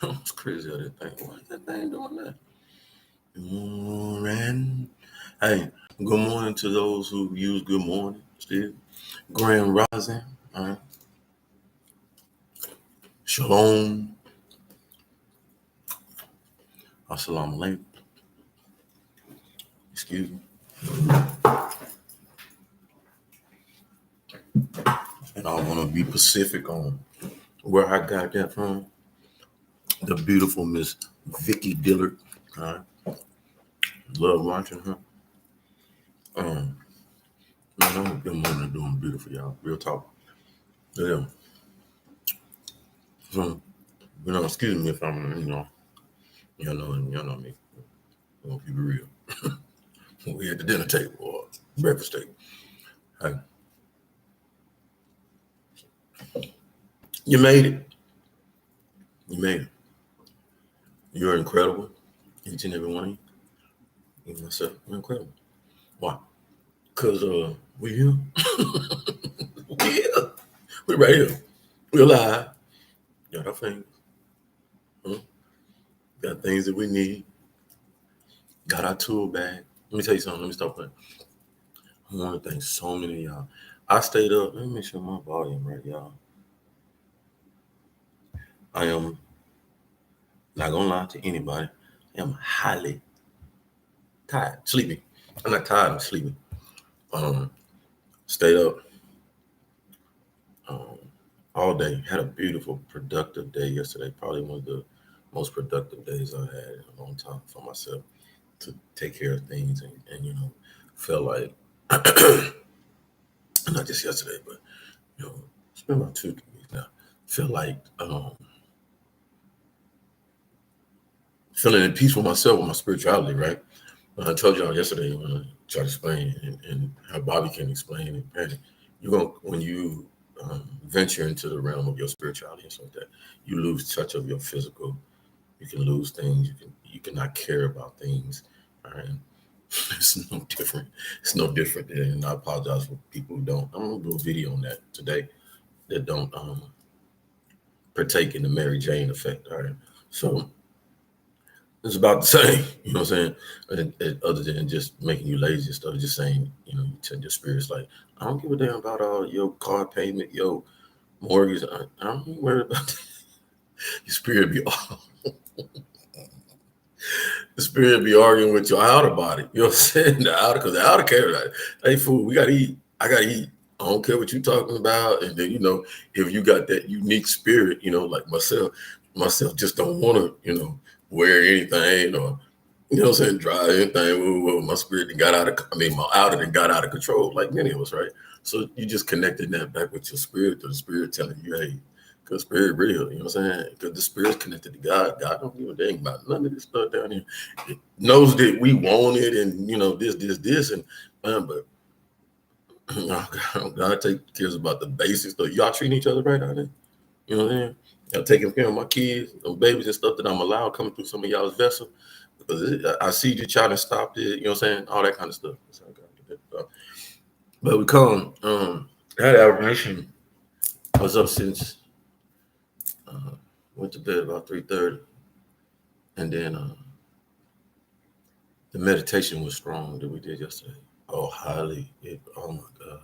It's crazy how that thing. Why is that thing doing that? Morning. Hey, good morning to those who use good morning still. Grand rising. All right. Shalom. Assalamu alaikum. Excuse me. And I want to be specific on where I got that from. The beautiful Miss Vicky Dillard. All right. Love watching her. Um, man, I hope them women are doing beautiful, y'all. Real talk. Yeah. So, excuse me if I'm, y'all know me. I want to be real. We at the dinner table or breakfast table. Hey, you made it. You made it. You're incredible. Each and every one of you. Even myself, you're incredible. Why? Because we here. We here. We right here. We're alive. Got our things. Huh? Got things that we need. Got our tool bag. Let me tell you something. Let me stop there. I want to thank so many of y'all. I stayed up. Let me make sure my volume right, y'all. I am not gonna lie to anybody. I am highly tired, sleepy. I'm not tired. I'm sleepy. Um, Stayed up um, all day. Had a beautiful, productive day yesterday. Probably one of the most productive days I've had in a long time for myself to take care of things and felt like not just yesterday, but it's been about 2 weeks now. Feel like feeling at peace with myself with my spirituality, right? I told y'all yesterday when I tried to explain and how Bobby can explain it. And you're gonna when you venture into the realm of your spirituality and stuff like that, you lose touch of your physical. You can lose things. You cannot care about things. All right. It's no different. It's no different. And I apologize for people who don't. I'm gonna do a video on that today that don't partake in the Mary Jane effect. All right. So it's about the same, you know what I'm saying? Other than just making you lazy and stuff, just saying, you tell your spirits like, I don't give a damn about all your car payment, your mortgage. I don't even worry about that. Your spirit be the spirit be arguing with your outer body. You know what I'm saying? Because the outer care like, hey fool, we gotta eat. I gotta eat. I don't care what you're talking about. And then, if you got that unique spirit, like myself just don't want to, wear anything or what I'm saying, drive anything. Well, my spirit got my outer then got out of control, like many of us, right? So you just connected that back with your spirit to the spirit telling you, hey, because spirit real, you know what I'm saying? Because the spirit's connected to God. God don't give a dang about none of this stuff down here. It knows that we want it and, this. And, but God take cares about the basics. So y'all treating each other right out there. You know what I'm saying? Y'all taking care of my kids, those babies and stuff that I'm allowed coming through some of y'all's vessel. Because I see you trying to stop it, you know what I'm saying? All that kind of stuff. So I gotta get that. But we come, that affirmation, I was up since went to bed about 3:30. And then the meditation was strong that we did yesterday. Oh, highly. Oh my God.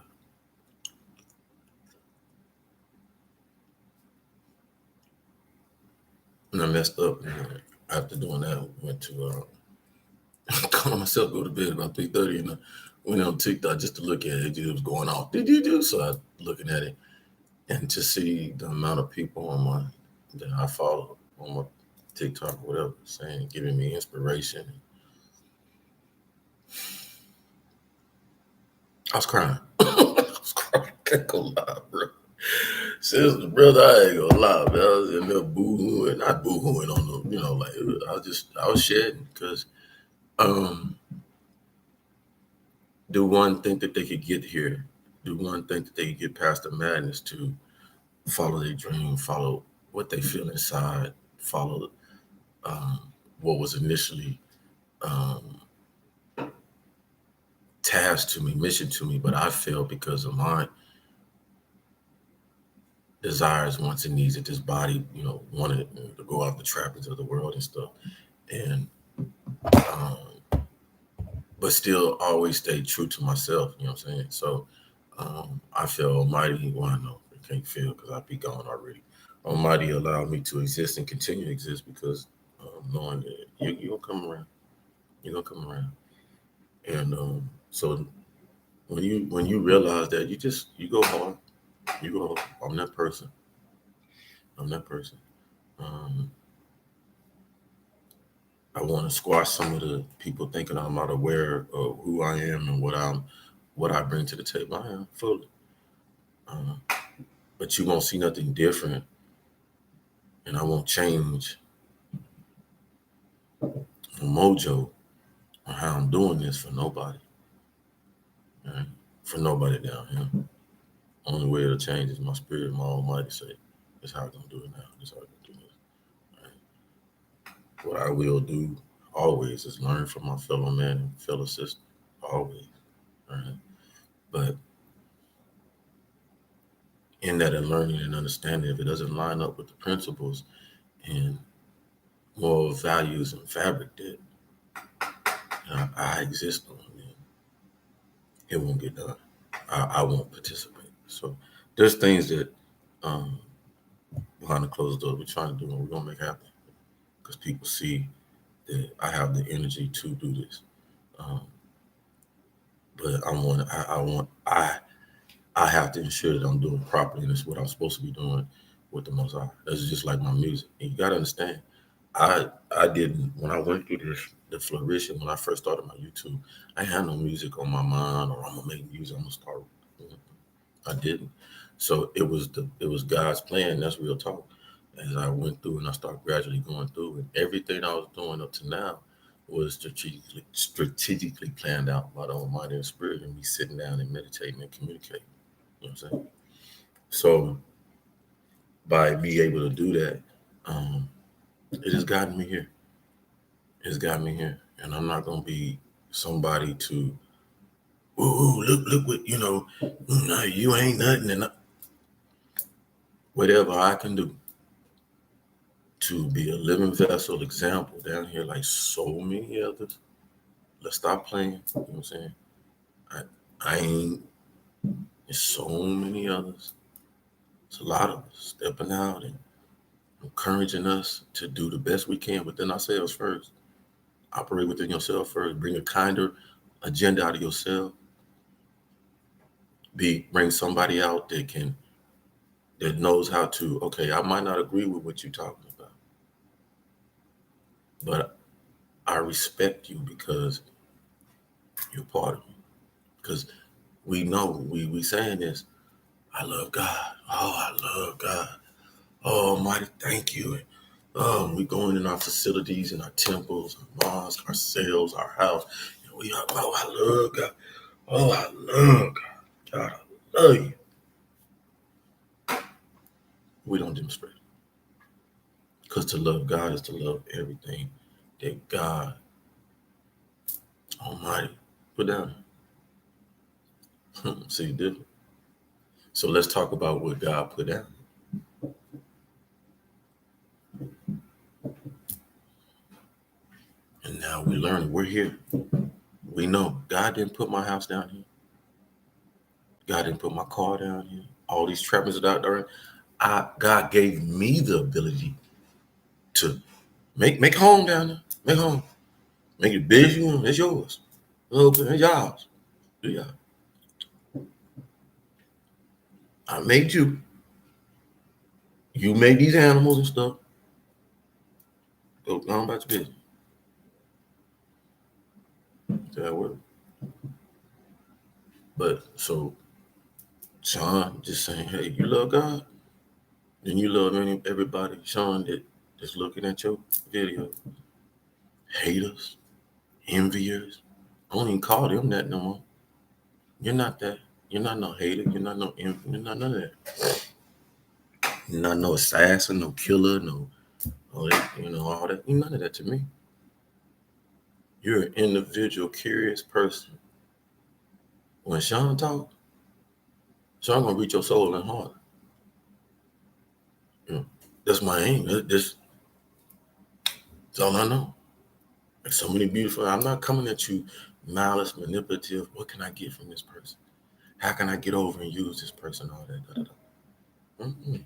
And I messed up. And after doing that, went to calling myself go to bed about 3:30 and I went on TikTok just to look at it. It was going off. Did you do? So I looking at it and to see the amount of people that I follow on my TikTok or whatever saying, giving me inspiration. I was crying. I was crying. I can't go lie, bro. Sister, brother, I ain't gonna lie, man. I was in there boo-hooing, not boo-hooing on the, like I was shedding because do one think that they could get here? Do one think that they could get past the madness to follow their dream, follow what they feel inside, follow what was initially tasked to me, mission to me, but I failed because of my desires, wants, and needs that this body, wanted to go out the trappings of the world and stuff. And but still always stay true to myself, you know what I'm saying? So I feel Almighty, well, I know I can't feel because I'd be gone already. Almighty allowed me to exist and continue to exist because knowing that you're gonna come around. You're gonna come around. And so when you realize that you go hard. You go, I'm that person. I'm that person. Um, I want to squash some of the people thinking I'm not aware of who I am and what I bring to the table. I am fully. Um, but you won't see nothing different, and I won't change the mojo on how I'm doing this for nobody. Right? For nobody down here. Only way it'll change is my spirit, my Almighty say. That's how I'm gonna do it now. That's how I'm gonna do it. Right? What I will do always is learn from my fellow man and fellow sister. Always. Right? But in that and learning and understanding, if it doesn't line up with the principles and moral values and fabric that I exist on, then it won't get done. I won't participate. So there's things that um, behind the closed door we're trying to do and we're gonna make happen because people see that I have the energy to do this. Um, but I have to ensure that I'm doing properly and it's what I'm supposed to be doing with the Most High. That's just like my music. And you gotta understand, I didn't when I went through the flourishing when I first started my YouTube. I had no music on my mind or I'm gonna make music. I'm gonna start. I didn't. So it was God's plan. That's real talk. As I went through and I started gradually going through, and everything I was doing up to now was strategically planned out by the Almighty and Spirit, and me sitting down and meditating and communicating. You know what I'm saying? So by being able to do that, um, it has gotten me here. It's got me here, and I'm not gonna be somebody to, ooh, look what no, you ain't nothing, and whatever I can do to be a living vessel, example down here, like so many others. Let's stop playing. You know what I'm saying? I, I ain't. There's so many others. It's a lot of us stepping out and encouraging us to do the best we can within ourselves first. Operate within yourself first. Bring a kinder agenda out of yourself. Bring somebody out that knows how to. Okay, I might not agree with what you're talking about, but I respect you because you're part of me. Because we know we saying this. I love God. Oh, I love God. Oh, Almighty, thank you. And, we going in our facilities, in our temples, our mosques, our cells, our house. And we are, oh, I love God. Oh, I love God. God, I love you. We don't demonstrate it. Because to love God is to love everything that God Almighty put down. See the difference? So let's talk about what God put down. And now we're learning. We're here. We know God didn't put my house down here. God didn't put my car down here. All these trappings are out there. God gave me the ability to make home down there. Make home. Make it big as you want. It's yours. It's yours. Yeah. I made you. You made these animals and stuff. Go on about your business. That work. But so Sean just saying, hey, you love God, then you love everybody. Sean that just looking at your video. Haters, enviers. I don't even call them that no more. You're not that. You're not no hater. You're not no envy. You're not none of that. You're not no assassin, no killer, no all that, all that. You're none of that to me. You're an individual, curious person. When Sean talks, Sean gonna reach your soul and heart. That's my aim. That's all I know. Like so many beautiful. I'm not coming at you malice, manipulative. What can I get from this person? How can I get over and use this person? All that. Da, da, da.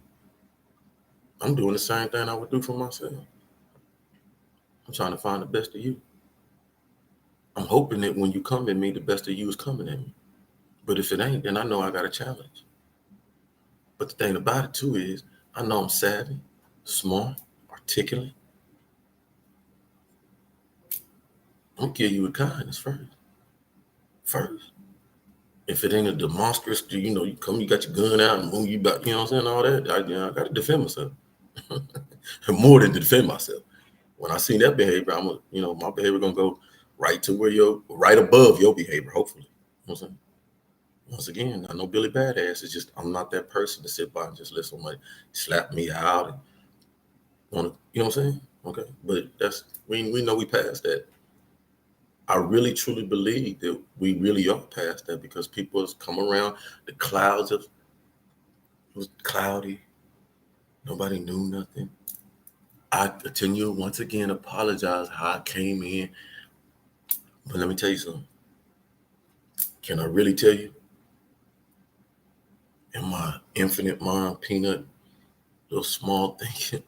I'm doing the same thing I would do for myself. I'm trying to find the best of you. I'm hoping that when you come at me, the best of you is coming at me. But if it ain't, then I know I got a challenge. But the thing about it too is, I know I'm savvy, smart, articulate. I'm gonna kill you with kindness first. If it ain't a demonstrous, you come, you got your gun out and boom, you back, you know what I'm saying, all that. I got to defend myself. More than to defend myself. When I see that behavior, my behavior gonna go right to where right above your behavior, hopefully. You know what I'm saying? Once again, I know Billy Badass. It's just I'm not that person to sit by and just let somebody slap me out and want to, you know what I'm saying? Okay, but we know we passed that. I really truly believe that we really are past that because people has come around. The clouds it was cloudy. Nobody knew nothing. I continue once again apologize how I came in. But let me tell you something. Can I really tell you? In my infinite mind, peanut, little small thinking,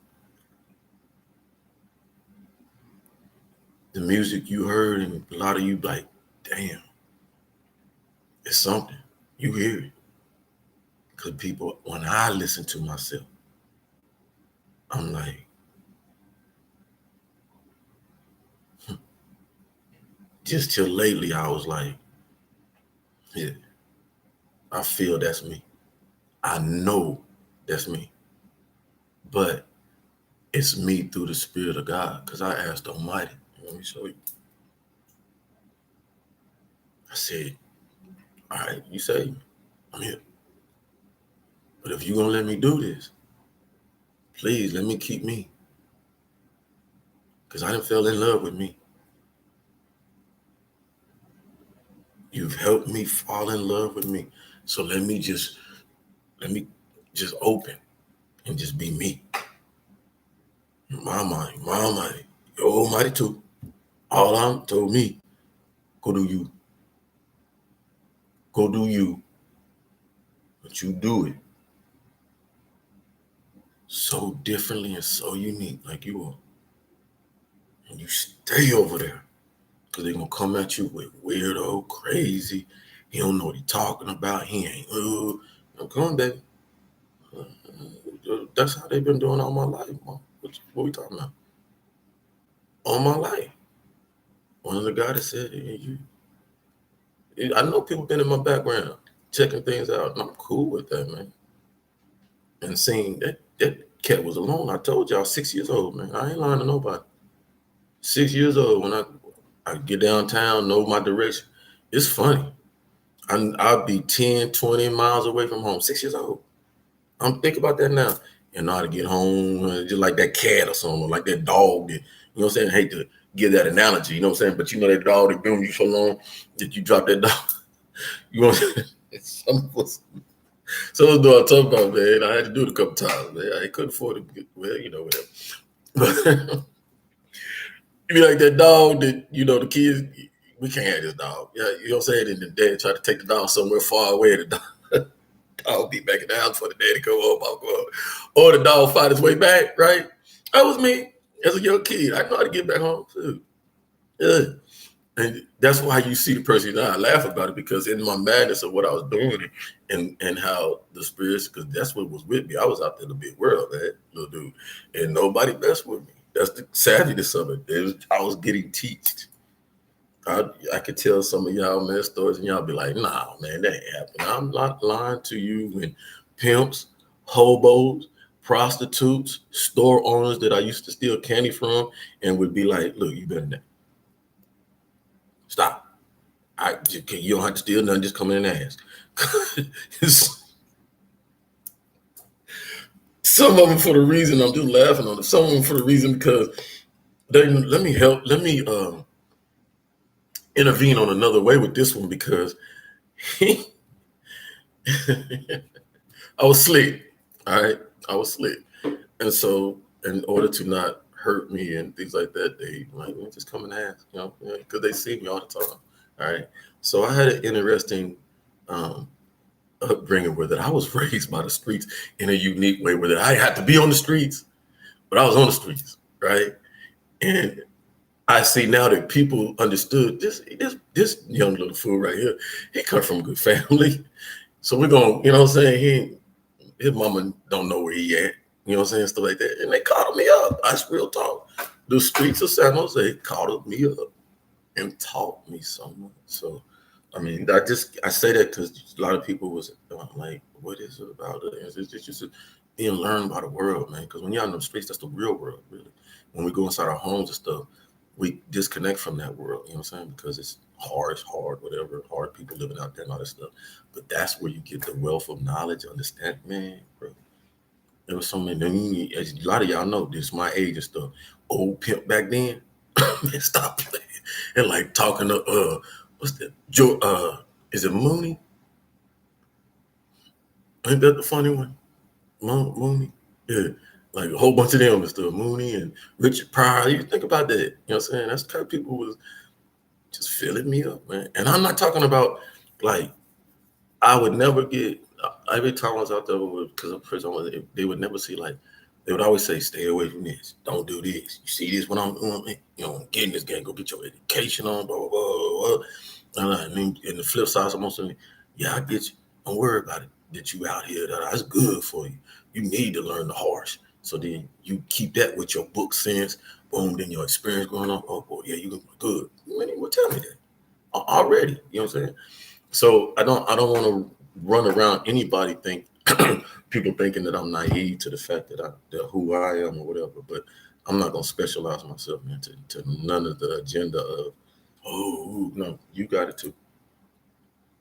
the music you heard and a lot of you like, damn, it's something. You hear it. Because people, when I listen to myself, I'm like, just till lately, I was like, yeah, I feel that's me. I know that's me. But it's me through the Spirit of God because I asked Almighty. Let me show you. I said, all right, you say, I'm here. But if you're going to let me do this, please let me keep me. Because I done fell in love with me. You've helped me fall in love with me. So let me just open and just be me. My Almighty, your Almighty too. All I'm told me, go do you. Go do you. But you do it so differently and so unique like you are. And you stay over there. Because they're going to come at you with weirdo, crazy. He don't know what he's talking about. He ain't, I'm coming, baby. That's how they've been doing all my life, Mom. What we talking about? All my life. One of the guys said, hey, I know people been in my background, checking things out, and I'm cool with that, man. And seeing that cat was alone. I told y'all, 6 years old, man. I ain't lying to nobody. 6 years old, when I get downtown, know my direction. It's funny. I'll be 10, 20 miles away from home, 6 years old. I'm thinking about that now. And now to get home, just like that cat or something, like that dog that, you know what I'm saying? I hate to give that analogy, you know what I'm saying? But you know that dog that been with you so long that you drop that dog. You know what I'm saying? Some do I talk about, man. I had to do it a couple times, man. I couldn't afford it. Well, whatever. But you be like that dog that, the kids, we can't have this dog. Yeah, you know what I'm saying? And the dad tried to take the dog somewhere far away. The dog be back in the house for the daddy come home, I'll go up. Or the dog find his way back, right? That was me as a young kid. I know how to get back home too. Yeah. And that's why you see the person. I laugh about it because in my madness of what I was doing and how the spirits, because that's what was with me. I was out there in the big world, man, little dude, and nobody messed with me. That's the savviness of it. I was getting teached. I could tell some of y'all, man, stories, and y'all be like, nah, man, that ain't happening. I'm not lying to you. When pimps, hobos, prostitutes, store owners that I used to steal candy from and would be like, look, you better not. Stop. You don't have to steal nothing, just come in and ask. Some of them for the reason I'm just laughing on it. Some of them for the reason because let me intervene on another way with this one because I was slick. All right. I was slick. And so in order to not hurt me and things like that, they like just come and ask, because they see me all the time. All right. So I had an interesting upbringing with it. I was raised by the streets in a unique way where I had to be on the streets, but I was on the streets, right? And I see now that people understood this young little fool right here. He come from a good family, so we're gonna, you know what I'm saying? His mama don't know where he at, you know what I'm saying, stuff like that. And they called me up. That's real talk. The streets of San Jose called me up and taught me so much. So, I mean, I say that because a lot of people was like, "What is it about it?" It's just being learned by the world, man. Because when you're out in the streets, that's the real world, really. When we go inside our homes and stuff, we disconnect from that world. You know what I'm saying? Because it's hard, whatever, hard people living out there and all that stuff. But that's where you get the wealth of knowledge, understand, man, bro. There was so many. As a lot of y'all know, this my age and stuff. Old pimp back then. Man, stop playing. And like talking to what's that? Joe is it Mooney? Ain't that the funny one? Mooney? Yeah. Like a whole bunch of them and stuff. Mooney and Richard Pryor. You think about that. You know what I'm saying? That's the kind of people who was just filling me up, man. And I'm not talking about like I would never get every time I was out there because of prison, they would never see like they would always say, "Stay away from this. Don't do this. You see this when I'm doing, get in this game. Go get your education on." Blah blah blah. Blah. And the flip side, someone saying, "Yeah, I get you. Don't worry about it. That you out here, that's good for you. You need to learn the harsh. So then you keep that with your book sense. Boom. Then your experience going on. Oh boy, yeah, you good. Well, tell me that already. You know what I'm saying? So I don't want to run around anybody people thinking that I'm naive to the fact that who I am or whatever. But I'm not gonna specialize myself, man, to none of the agenda of no, you got it too.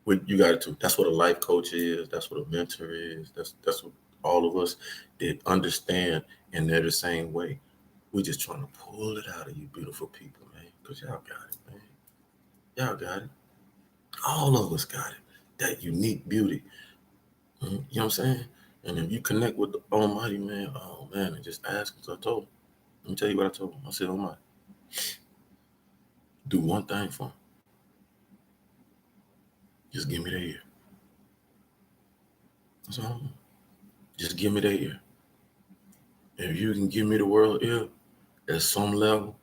You got it too. That's what a life coach is. That's what a mentor is. That's what all of us that understand, and they're the same way. We're just trying to pull it out of you, beautiful people, man, because y'all got it, man. Y'all got it. All of us got it. That unique beauty. You know what I'm saying? And if you connect with the Almighty, man, oh man, and just ask. So I told him. Let me tell you what I told him. I said, Almighty, do one thing for him. Just give me the ear. That's all. Just give me the ear. If you can give me the world ear at some level,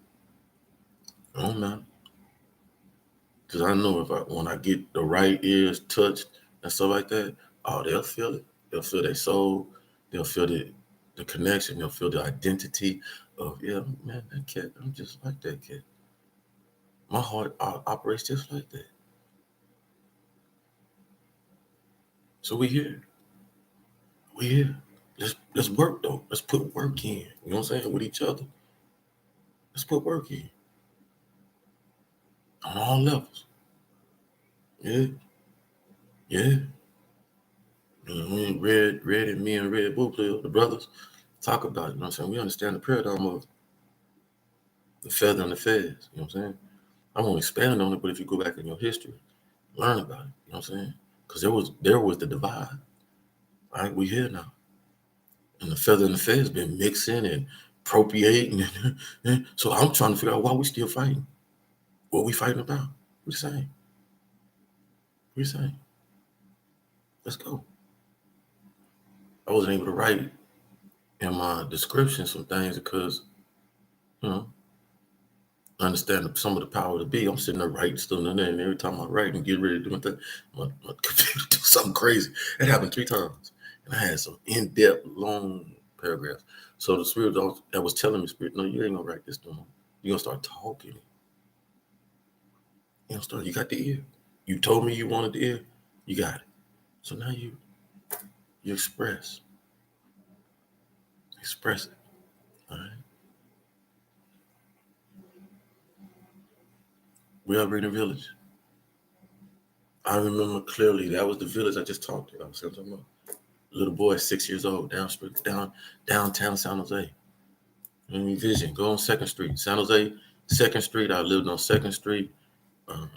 it don't matter. Because I know when I get the right ears touched and stuff like that, oh, they'll feel it. They'll feel their soul. They'll feel the connection. They'll feel the identity of, yeah, man, that cat, I'm just like that cat. My heart operates just like that. So we here. We here. Let's work though. Let's put work in. You know what I'm saying? With each other. Let's put work in. On all levels. Yeah. Yeah. Red and me and Red Blue Pill, the brothers, talk about it. You know what I'm saying? We understand the paradigm of the feather and the fez. You know what I'm saying? I won't expand on it, but if you go back in your history, learn about it. You know what I'm saying? Because there was the divide. All right, we here now. And the feather and the fez been mixing and appropriating. So I'm trying to figure out why we still fighting. What we fighting about? What you saying? What you saying? Let's go. I wasn't able to write in my description some things because, I understand some of the power to be. I'm sitting there writing stuff in there, and every time I write and get ready to do my thing, my computer do something crazy. It happened 3 times. And I had some in-depth, long paragraphs. So the spirit that was telling me, spirit, no, you ain't gonna write this no more. You're gonna start talking. You got the ear. You told me you wanted the ear. You got it. So now you express. Express it. All right. We are in a village. I remember clearly that was the village I just talked about. I was talking about. Little boy, 6 years old, downtown San Jose. Let me vision. Go on 2nd Street, San Jose, 2nd Street. I lived on 2nd Street. Let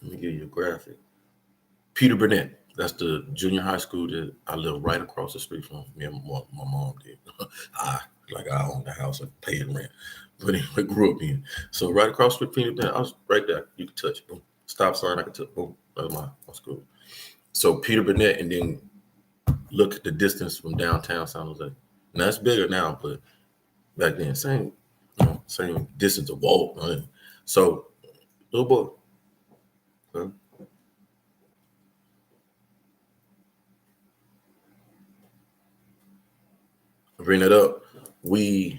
me give you a graphic. Peter Burnett. That's the junior high school that I live right across the street from. Me and my mom did. I owned the house and paid rent, but anyway, grew up in. So right across the street from Peter Burnett, I was right there. You could touch. Boom. Stop sign. I could touch. Boom. That was my school. So Peter Burnett, and then look at the distance from downtown San Jose. And that's bigger now, but back then, same distance to walk. Right? So little boy. Okay. Bring it up. The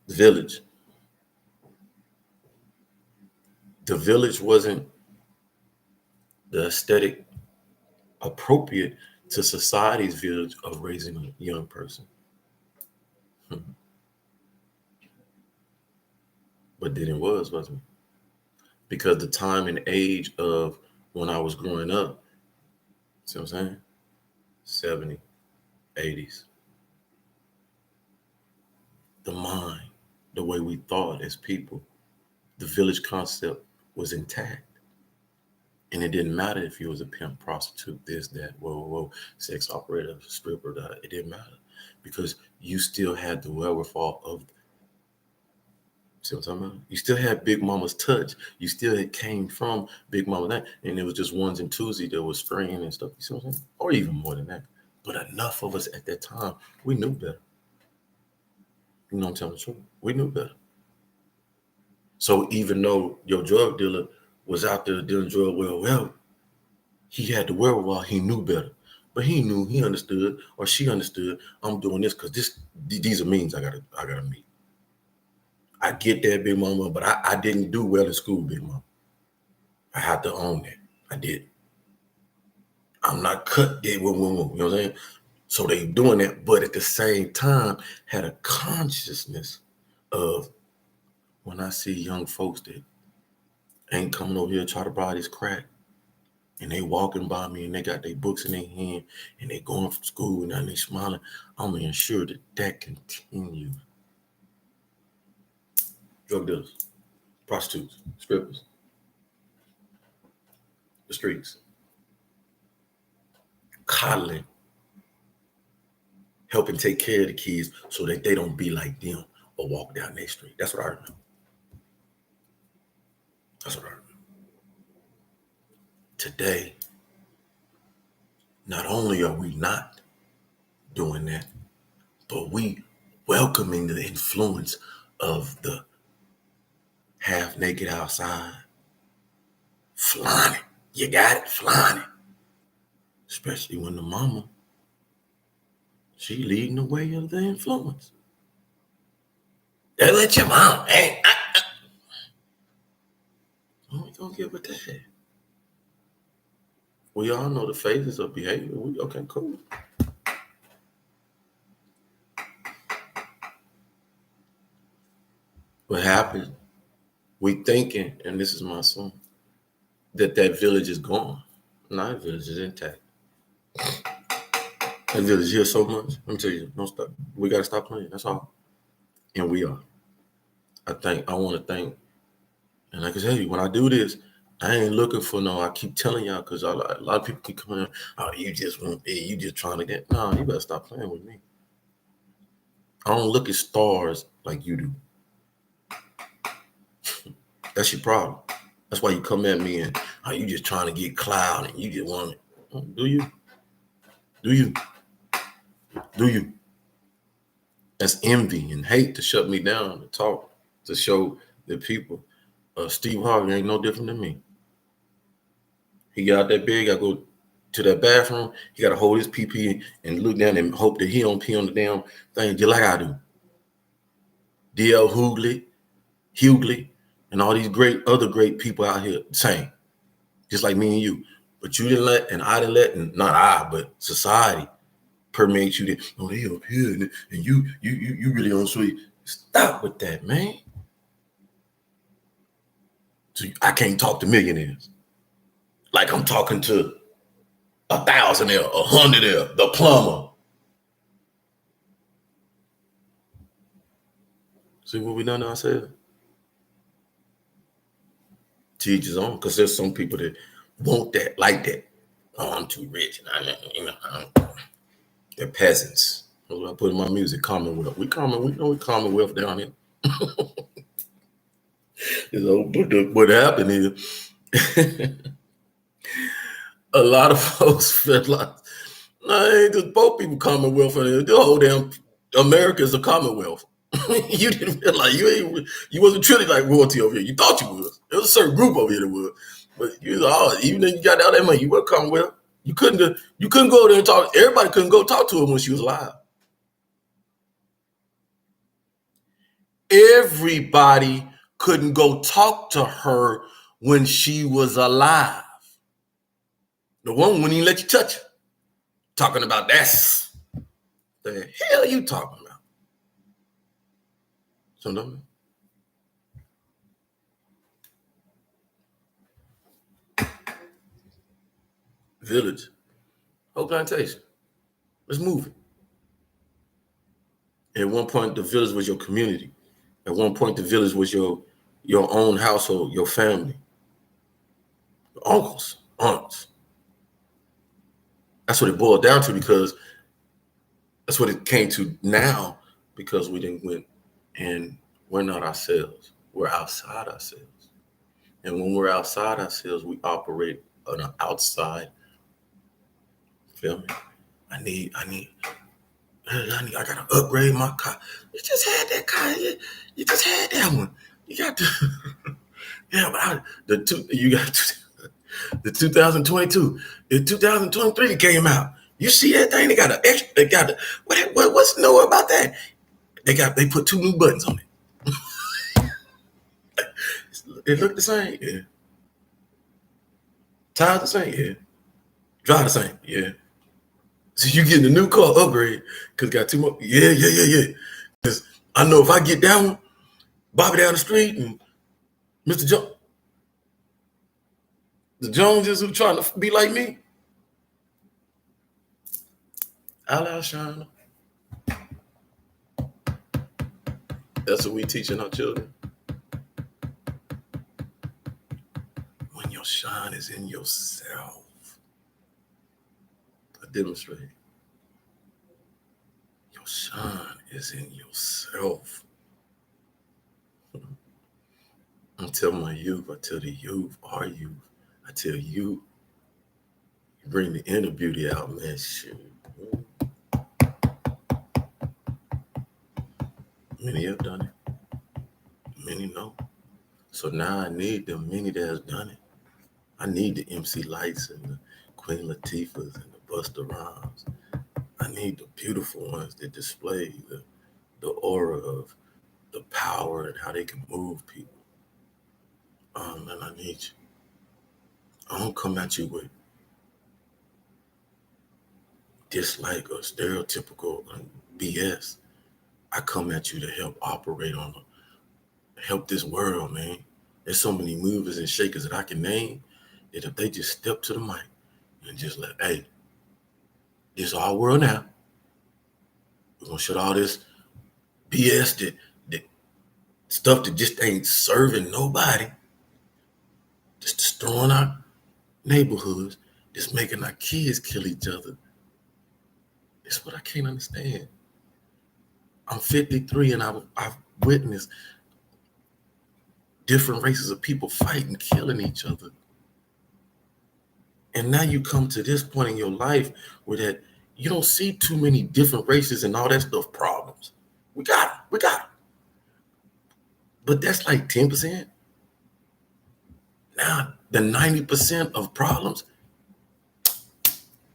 village. The village wasn't the aesthetic appropriate to society's village of raising a young person. But then it wasn't it? Because the time and age of when I was growing up, see what I'm saying? 70, 80s. The mind, the way we thought as people, the village concept was intact. And it didn't matter if you was a pimp, prostitute, this, that, whoa, sex operator, stripper, that. It didn't matter because you still had the wherewithal of, see what I'm talking about? You still had Big Mama's touch. You still had came from Big Mama that, and it was just ones and twosies that was spraying and stuff. You see what I'm saying? Or even more than that. But enough of us at that time, we knew better. You know what I'm telling the truth? We knew better. So even though your drug dealer was out there dealing drugs well, he had the wherewithal, he knew better. But he knew, he understood, or she understood, I'm doing this because these are means I gotta meet. I get that, Big Mama, but I didn't do well in school, Big Mama. I have to own that. I did. I'm not cut dead, you know what I'm saying? So they doing that, but at the same time, had a consciousness of when I see young folks that ain't coming over here to try to buy this crack, and they walking by me and they got their books in their hand and they going from school and they smiling, I'm gonna ensure that continues. Drug dealers, prostitutes, strippers, the streets, coddling, helping take care of the kids so that they don't be like them or walk down their street. That's what I remember. That's what I remember. Today, not only are we not doing that, but we welcoming the influence of the half naked outside, flying it. You got it, flying it. Especially when the mama, she leading the way of the influence. They let your mom, hey, we gonna get with that. We all know the phases of behavior. Okay, cool. What happened? We thinking, and this is my son, that village is gone. No, that village is intact. That village here so much. Let me tell you, don't stop. We gotta stop playing. That's all. And we are. I want to thank, and like I tell you, when I do this, I ain't looking for no. I keep telling y'all because a lot of people keep coming. Oh, you just want, you just trying to get. No, you better stop playing with me. I don't look at stars like you do. That's your problem. That's why you come at me and you just trying to get clout and you just want it. Do you? Do you? Do you? That's envy and hate to shut me down, to talk, to show the people. Steve Harvey ain't no different than me. He got that big. I go to that bathroom. He got to hold his pee and look down and hope that he don't pee on the damn thing just like I do. D.L. Hughley, and all these other great people out here, same, just like me and you. But you didn't let, and I didn't let, and not I, but society permeate you. Oh, they up here, and you really on sweet. Stop with that, man. So I can't talk to millionaires like I'm talking to 1,000 there, 100 there, the plumber. See what we done? I said To each his own, because there's some people that want that, like that. Oh, I'm too rich, and they're peasants. That's what I put in my music. Commonwealth. We know we Commonwealth down here. But what happened is a lot of folks feel like, no, ain't just both people Commonwealth, and the whole damn America is a Commonwealth. You didn't feel like you wasn't truly like royalty over here. You thought you was. There was a certain group over here that was, but even if you got all that money, you were Commonwealth. You couldn't go there and talk. Everybody couldn't go talk to her when she was alive. Everybody couldn't go talk to her when she was alive. The woman wouldn't even let you touch her. Talking about that's the hell you talking about. So no. Village, whole plantation. Let's move it. At one point, the village was your community. At one point, the village was your own household, your family, uncles, aunts. That's what it boiled down to, because that's what it came to now, because we didn't went and we're not ourselves. We're outside ourselves. And when we're outside ourselves, we operate on an outside. Feel me? I gotta upgrade my car. You just had that car. You just had that one. You got to, yeah, but the 2022. The 2023 came out. You see that thing? They got an extra. They got what's new about that? They put 2 new buttons on it. It looked the same, yeah. Tires the same, yeah. Drive the same, yeah. So you getting a new car upgrade because got 2 more. Yeah. Because I know if I get down, Bobby down the street and Mr. Jones, the Joneses who trying to be like me, L.L.C. That's what we teaching our children. When your shine is in yourself, I demonstrate. Your shine is in yourself. I tell my youth, I tell the youth, our youth, I tell you, bring the inner beauty out, man. Shit. Many have done it. Many know. So now I need the many that has done it. I need the MC Lights and the Queen Latifahs and the Busta Rhymes. I need the beautiful ones that display the aura of the power and how they can move people. And I need you. I don't come at you with dislike or stereotypical BS. I come at you to help operate help this world, man. There's so many movers and shakers that I can name that if they just step to the mic and just hey, this is our world now. We're gonna shut all this BS that stuff that just ain't serving nobody. Just destroying our neighborhoods, just making our kids kill each other. It's what I can't understand. I'm 53 and I've witnessed different races of people fighting, killing each other. And now you come to this point in your life where that you don't see too many different races and all that stuff problems. We got them. But that's like 10%. Now the 90% of problems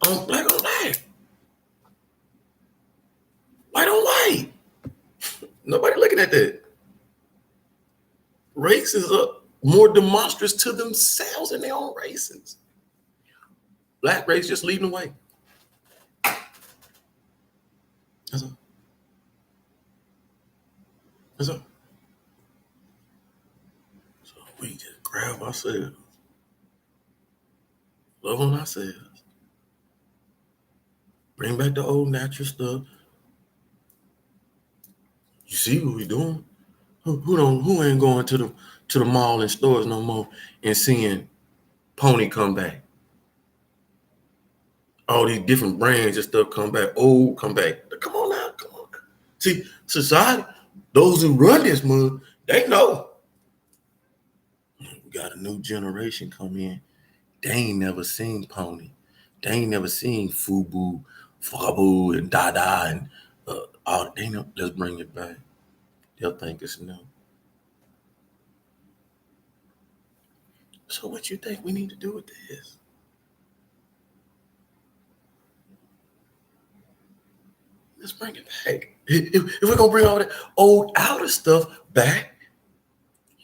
on black on black. White on white. Nobody looking at that. Races are more demonstrous to themselves in their own races. Black race just leading the way. That's all. That's all. So we just grab ourselves, love on ourselves, bring back the old natural stuff. You see what we doing? Who ain't going to to the mall and stores no more and seeing Pony come back. All these different brands and stuff come back. Old come back. Come on now, come on. See, society, those who run this mud, they know. We got a new generation come in. They ain't never seen Pony. They ain't never seen Fubu, Fabu, and Dada, and all. They know. Let's bring it back. They'll think it's new. So what you think we need to do with this? Let's bring it back. If we're gonna bring all that old outer stuff back,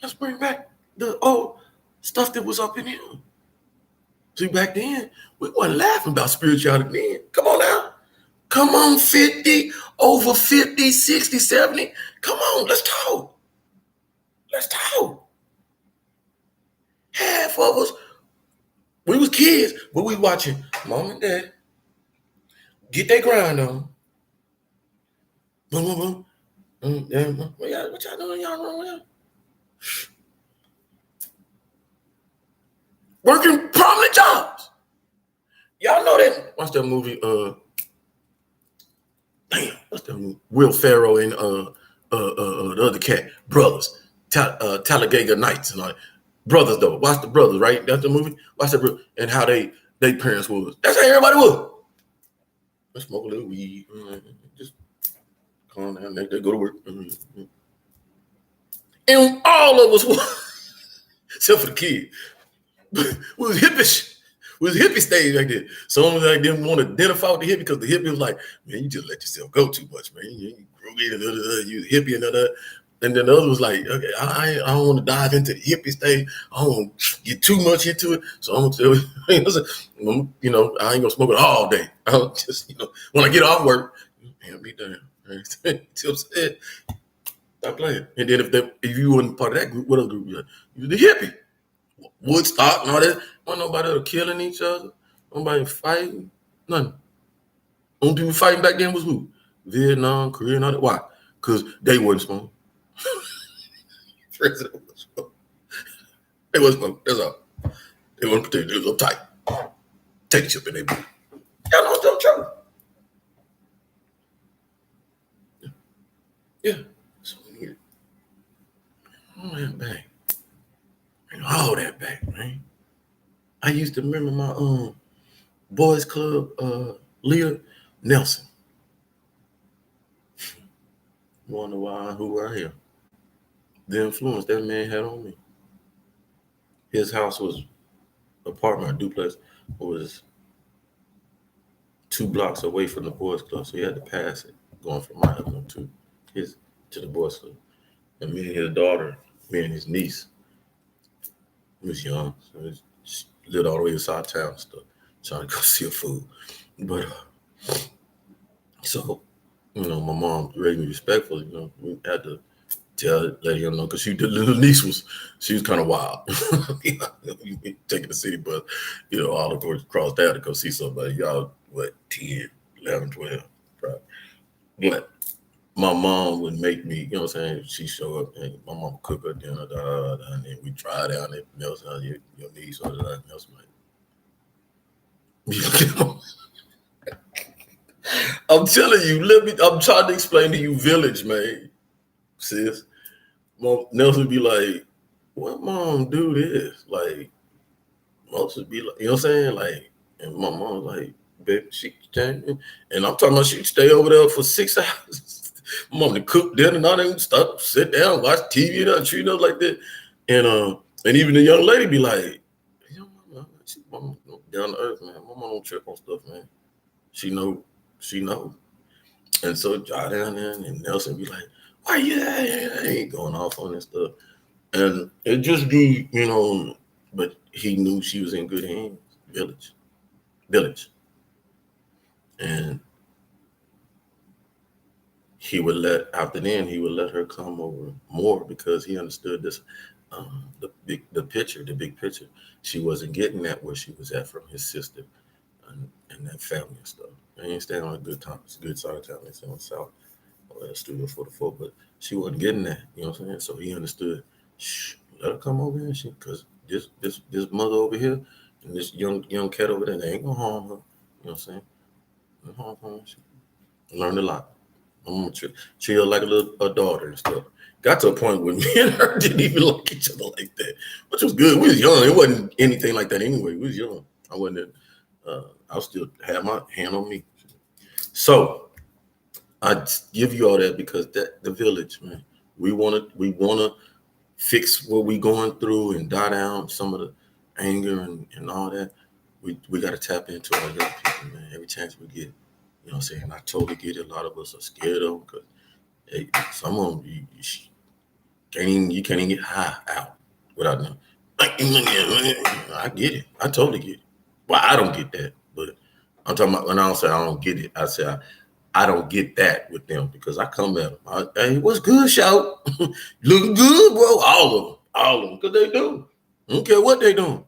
let's bring back the old stuff that was up in here. See, back then, we wasn't laughing about spirituality then. Come on now. Come on, 50, over 50, 60, 70. Come on, let's talk. Let's talk. Half of us, we was kids, but we watching mom and dad get their grind on. Boom, boom, boom. What y'all doing? Y'all wrong with y'all? Working prominent jobs. Y'all know that. Watch that movie. What's that movie? Will Ferrell and the other cat, Brothers, Talladega Nights and all that. Brothers though. Watch the Brothers, right? That's the movie. Watch that, and how they parents was. That's how everybody was. Let's smoke a little weed. Just calm down. They go to work. And all of us was, except for the kid, we was hippish. We was hippie stage like that. Some of them didn't want to identify with the hippie because the hippie was like, man, you just let yourself go too much, man. You hippie and other. And then the other was like, okay, I don't want to dive into the hippie stage. I don't want to get too much into it. So I'm gonna tell you, I ain't gonna smoke it all day. I'll just, when I get off work, man, be done. Stop playing. And then if you weren't part of that group, what other group you had? You was the hippie. Woodstock and all that. Wasn't nobody killing each other. Nobody fighting. Nothing. Only people fighting back then was who? Vietnam, Korea, and all that. Why? Because they wasn't smoking. They wasn't smoking. That's all. They wasn't protected. They was uptight. Take a chip in their boot. Y'all know what's true. Yeah. So we need all that back. All that back, man. I used to remember my boys club leader, Nelson. Wonder who I am. The influence that man had on me. His house was apartment, duplex, was 2 blocks away from the boys club, so he had to pass it going from my home to the boys club. And me and his daughter, me and his niece, he was young, so she lived all the way inside town and stuff, trying to go see her food. But so, my mom raised me respectfully. We had to let him know because the little niece was kind of wild. Taking the city bus, all across town to go see somebody. Y'all, 10, 11, 12, probably. But my mom would make me, she'd show up and my mom would cook her dinner, and then we try down it. Nelson, your niece, or that. Nelson, I'm telling you, I'm trying to explain to you village, man, sis. Nelson be like, what mom do this? Like, most would be like, you know what I'm saying? Like, and my mom was like, baby, she came. And I'm talking about she'd stay over there for 6 hours. My mom would cook dinner and all that stuff, sit down, watch TV and treat us like that. And even the young lady be like, she down to earth, man. My mom don't trip on stuff, man. She know. And so drive down there and Nelson be like, why you ain't going off on this stuff? And it just be, but he knew she was in good hands, village. And he would let her come over more because he understood this, the big picture. She wasn't getting that where she was at from his sister and that family and stuff. I ain't staying on a good side of town. They stay on the south, or Studio 44, but she wasn't getting that, you know what I'm saying? So he understood, let her come over here, and because this mother over here and this young cat over there, they ain't gonna harm her. You know what I'm saying? They harm her. She learned a lot. I'm gonna chill like a daughter and stuff. Got to a point where me and her didn't even like each other like that, which was good. We was young. It wasn't anything like that anyway. We was young. I wasn't. I still had my hand on me. So I give you all that because that the village, man. We wanna fix what we going through and die down some of the anger and all that. We got to tap into our young people, man. Every chance we get. You know what I'm saying? I totally get it. A lot of us are scared of them because some of them you can't even get high out without them. I get it. I totally get it. Well, I don't get that, but I'm talking about when I don't say I don't get it. I say I don't get that with them because I come at them. Hey, what's good, shout? Looking good, bro. All of them, because they do. I don't care what they doing.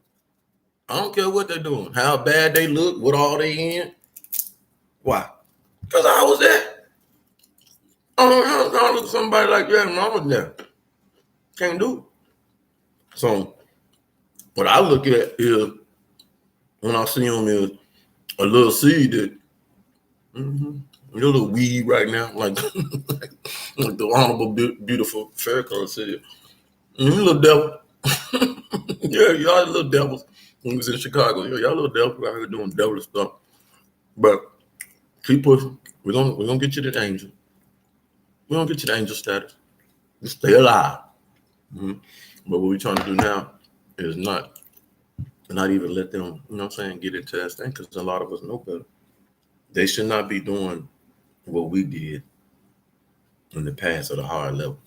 I don't care what they're doing. How bad they look, what all they in. Why? Because I was there. I don't look at somebody like that and I was there. Can't do it. So what I look at is when I see them is a little seed that a little weed right now, like like the honorable beautiful Farrakhan said. Little devil. Yeah, y'all little devils. When we was in Chicago, y'all little devils out here doing devil stuff. But keep pushing. We're gonna get you the angel. We're gonna get you the angel status. You stay alive. Mm-hmm. But what we're trying to do now is not even let them, you know what I'm saying, get into that thing because a lot of us know better. They should not be doing what we did in the past at a higher level.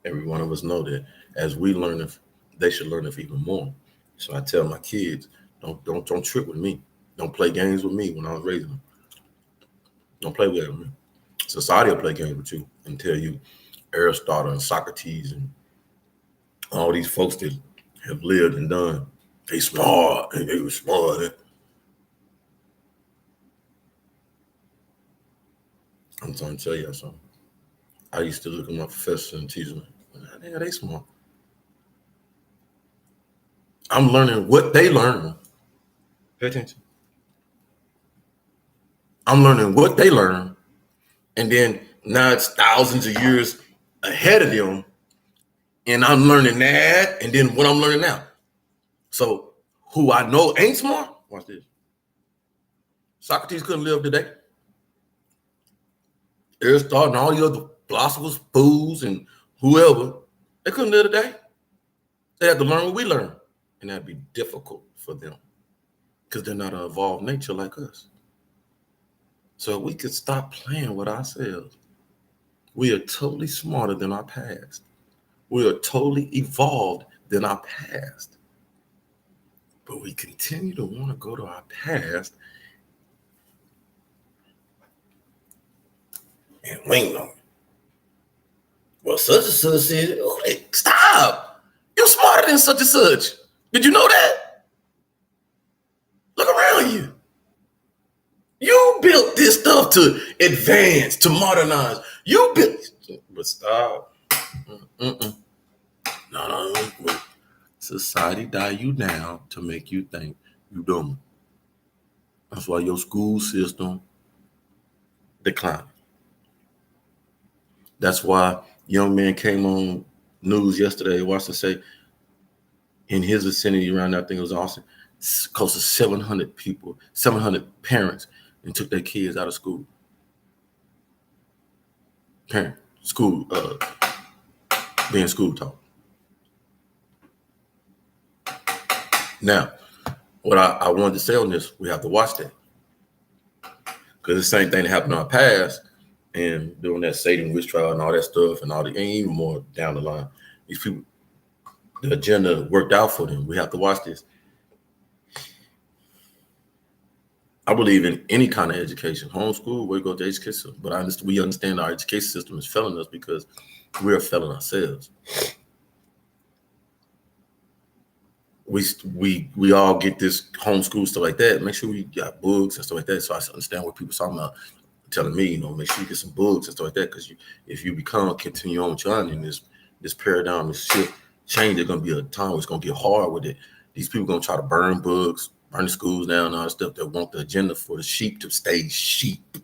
Every one of us know that as we learn, if they should learn if even more. So I tell my kids, don't trip with me. Don't play games with me when I was raising them. Don't play with me. Society will play games with you and tell you Aristotle and Socrates and all these folks that have lived and done. They smart and they were smart. I'm trying to tell you something. I used to look at my professor and teach them, yeah, they smart. I'm learning what they learn. Pay attention. I'm learning what they learn. And then now it's thousands of years ahead of them. And I'm learning that. And then what I'm learning now. So who I know ain't smart, watch this. Socrates couldn't live today. Aristotle and all the other philosophers, fools, and whoever, they couldn't live today. They had to learn what we learn. And that'd be difficult for them because they're not an evolved nature like us. So we could stop playing with ourselves. We are totally smarter than our past. We are totally evolved than our past. But we continue to want to go to our past and wing on it. Well, such and such said, oh, stop. You're smarter than such and such. Did you know that? Look around you. You built this stuff to advance, to modernize. You built, but stop. No. Society die you down to make you think you dumb. That's why your school system declined. That's why young man came on news yesterday, watched and say in his vicinity around that thing was Austin, close to 700 people, 700 parents, and took their kids out of school. School, being school taught. Now, what I wanted to say on this, we have to watch that. Because the same thing that happened in our past and doing that Satan witch trial and all that stuff and all the, and even more down the line. These people, the agenda worked out for them. We have to watch this. I believe in any kind of education, homeschool, we go to education system. But we understand our education system is failing us because we're failing ourselves. We all get this homeschool stuff like that. Make sure we got books and stuff like that. So I understand what people are talking about, telling me, make sure you get some books and stuff like that. Because if you continue on with your learning, this paradigm, this shift, change, there's gonna be a time where it's gonna get hard with it. These people gonna try to burn books, burn the schools down, and all that stuff that want the agenda for the sheep to stay sheep.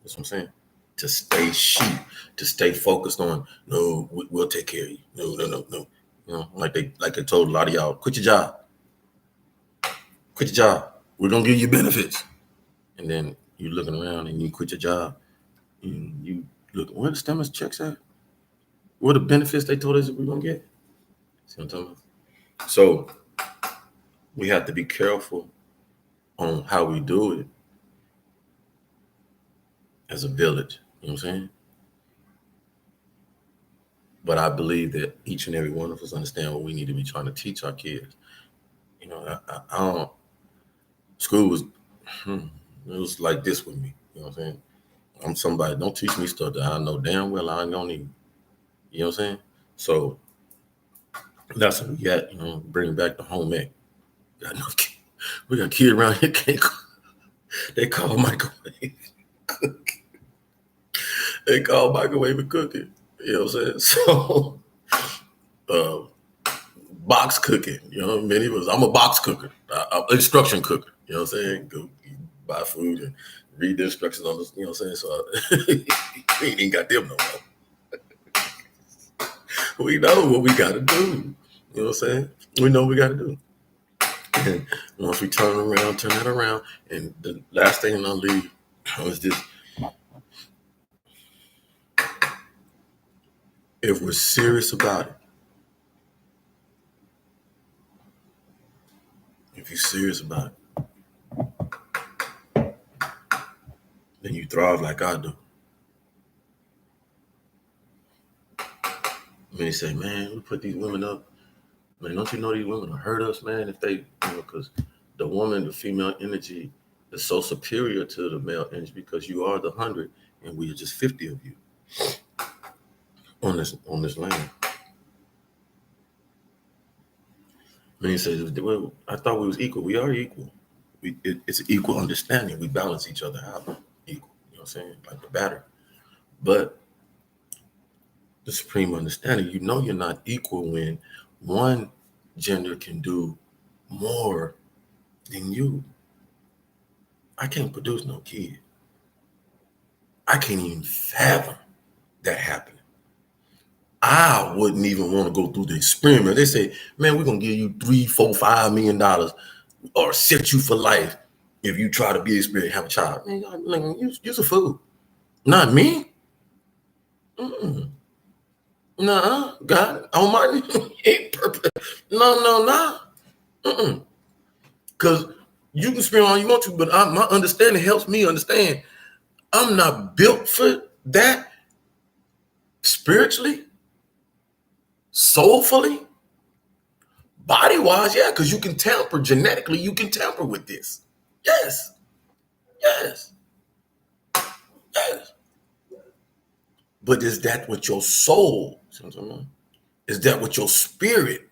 That's what I'm saying. To stay sheep, to stay focused on, no, we'll take care of you. No. You know, like they told a lot of y'all, quit your job. Quit your job. We're gonna give you benefits. And then you looking around and you quit your job. And you look, where the stimulus checks at? What are the benefits they told us that we're gonna get? See what I'm talking about? So we have to be careful on how we do it as a village. You know what I'm saying? But I believe that each and every one of us understand what we need to be trying to teach our kids. You know, I don't. School was, it was like this with me. You know what I'm saying? I'm somebody. Don't teach me stuff that I know damn well I ain't gonna need. You know what I'm saying? So that's what we got. You know, bring back the home ec. Got no kid. We got a kid around here can't. They call microwave cooking. They call microwave and cooking. You know what I'm saying? So, box cooking. You know, many of us. I'm a box cooker. I'm an instruction cooker. You know what I'm saying? Go buy food and read the instructions on this. You know what I'm saying? So we ain't got them no more. We know what we got to do. You know what I'm saying? We know what we got to do. And once we turn that around, and the last thing I'll leave is this. If we're serious about it, if you're serious about it, then you thrive like I do. Many say, man, we put these women up. Man, don't you know these women will hurt us, man, if they, you know, because the woman, the female energy is so superior to the male energy because you are the 100 and we are just 50 of you on this land. Many say, well, I thought we was equal. We are equal. It's an equal understanding. We balance each other out equal. You know what I'm saying? Like the battery. But the supreme understanding, you know you're not equal when one gender can do more than you. I can't produce no kid. I can't even fathom that happening. I wouldn't even want to go through the experiment. They say, man, we're gonna give you $3, $4, $5 million or set you for life if you try to be a spirit, have a child. Man, you're a fool. Not me. Nah, God Almighty ain't perfect. No. Because you can spend all you want to, but my understanding helps me understand I'm not built for that spiritually, soulfully, body-wise, yeah, because you can tamper genetically, you can tamper with this. Yes. But is that what your soul, is that what your spirit?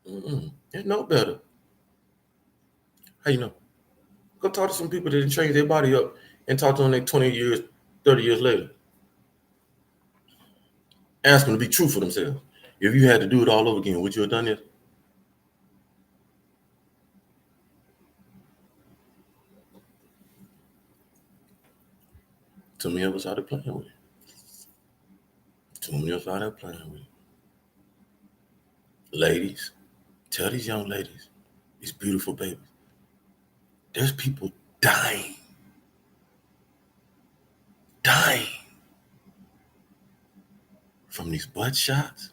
It's no better. How you know? Go talk to some people that didn't change their body up and talk to them like 20 years, 30 years later. Ask them to be true for themselves. If you had to do it all over again, would you have done this? Too many of us out there playing with it. Too many of us out there playing with it. Ladies, tell these young ladies, these beautiful babies, there's people dying from these butt shots.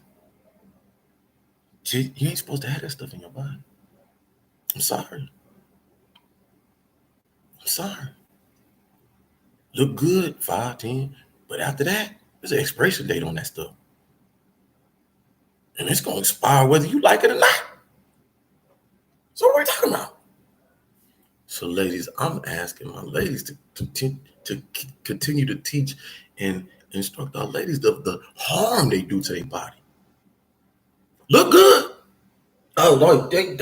You ain't supposed to have that stuff in your body. I'm sorry. Look good, 5, 10, but after that, there's an expiration date on that stuff. And it's going to expire whether you like it or not. So what are we talking about? So ladies, I'm asking my ladies to continue to teach and instruct our ladies the harm they do to their body. Look good. Oh, Lord, they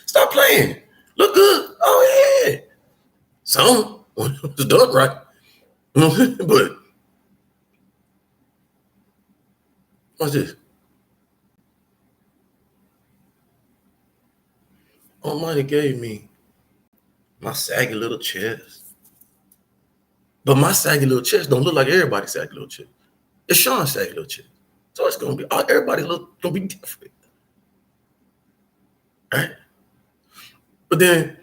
stop playing. Look good. Oh, yeah. Some was done right. But What's this? Almighty gave me my saggy little chest. But my saggy little chest don't look like everybody's saggy little chest. It's Sean's saggy little chest. So it's gonna be everybody gonna be different. Right? But then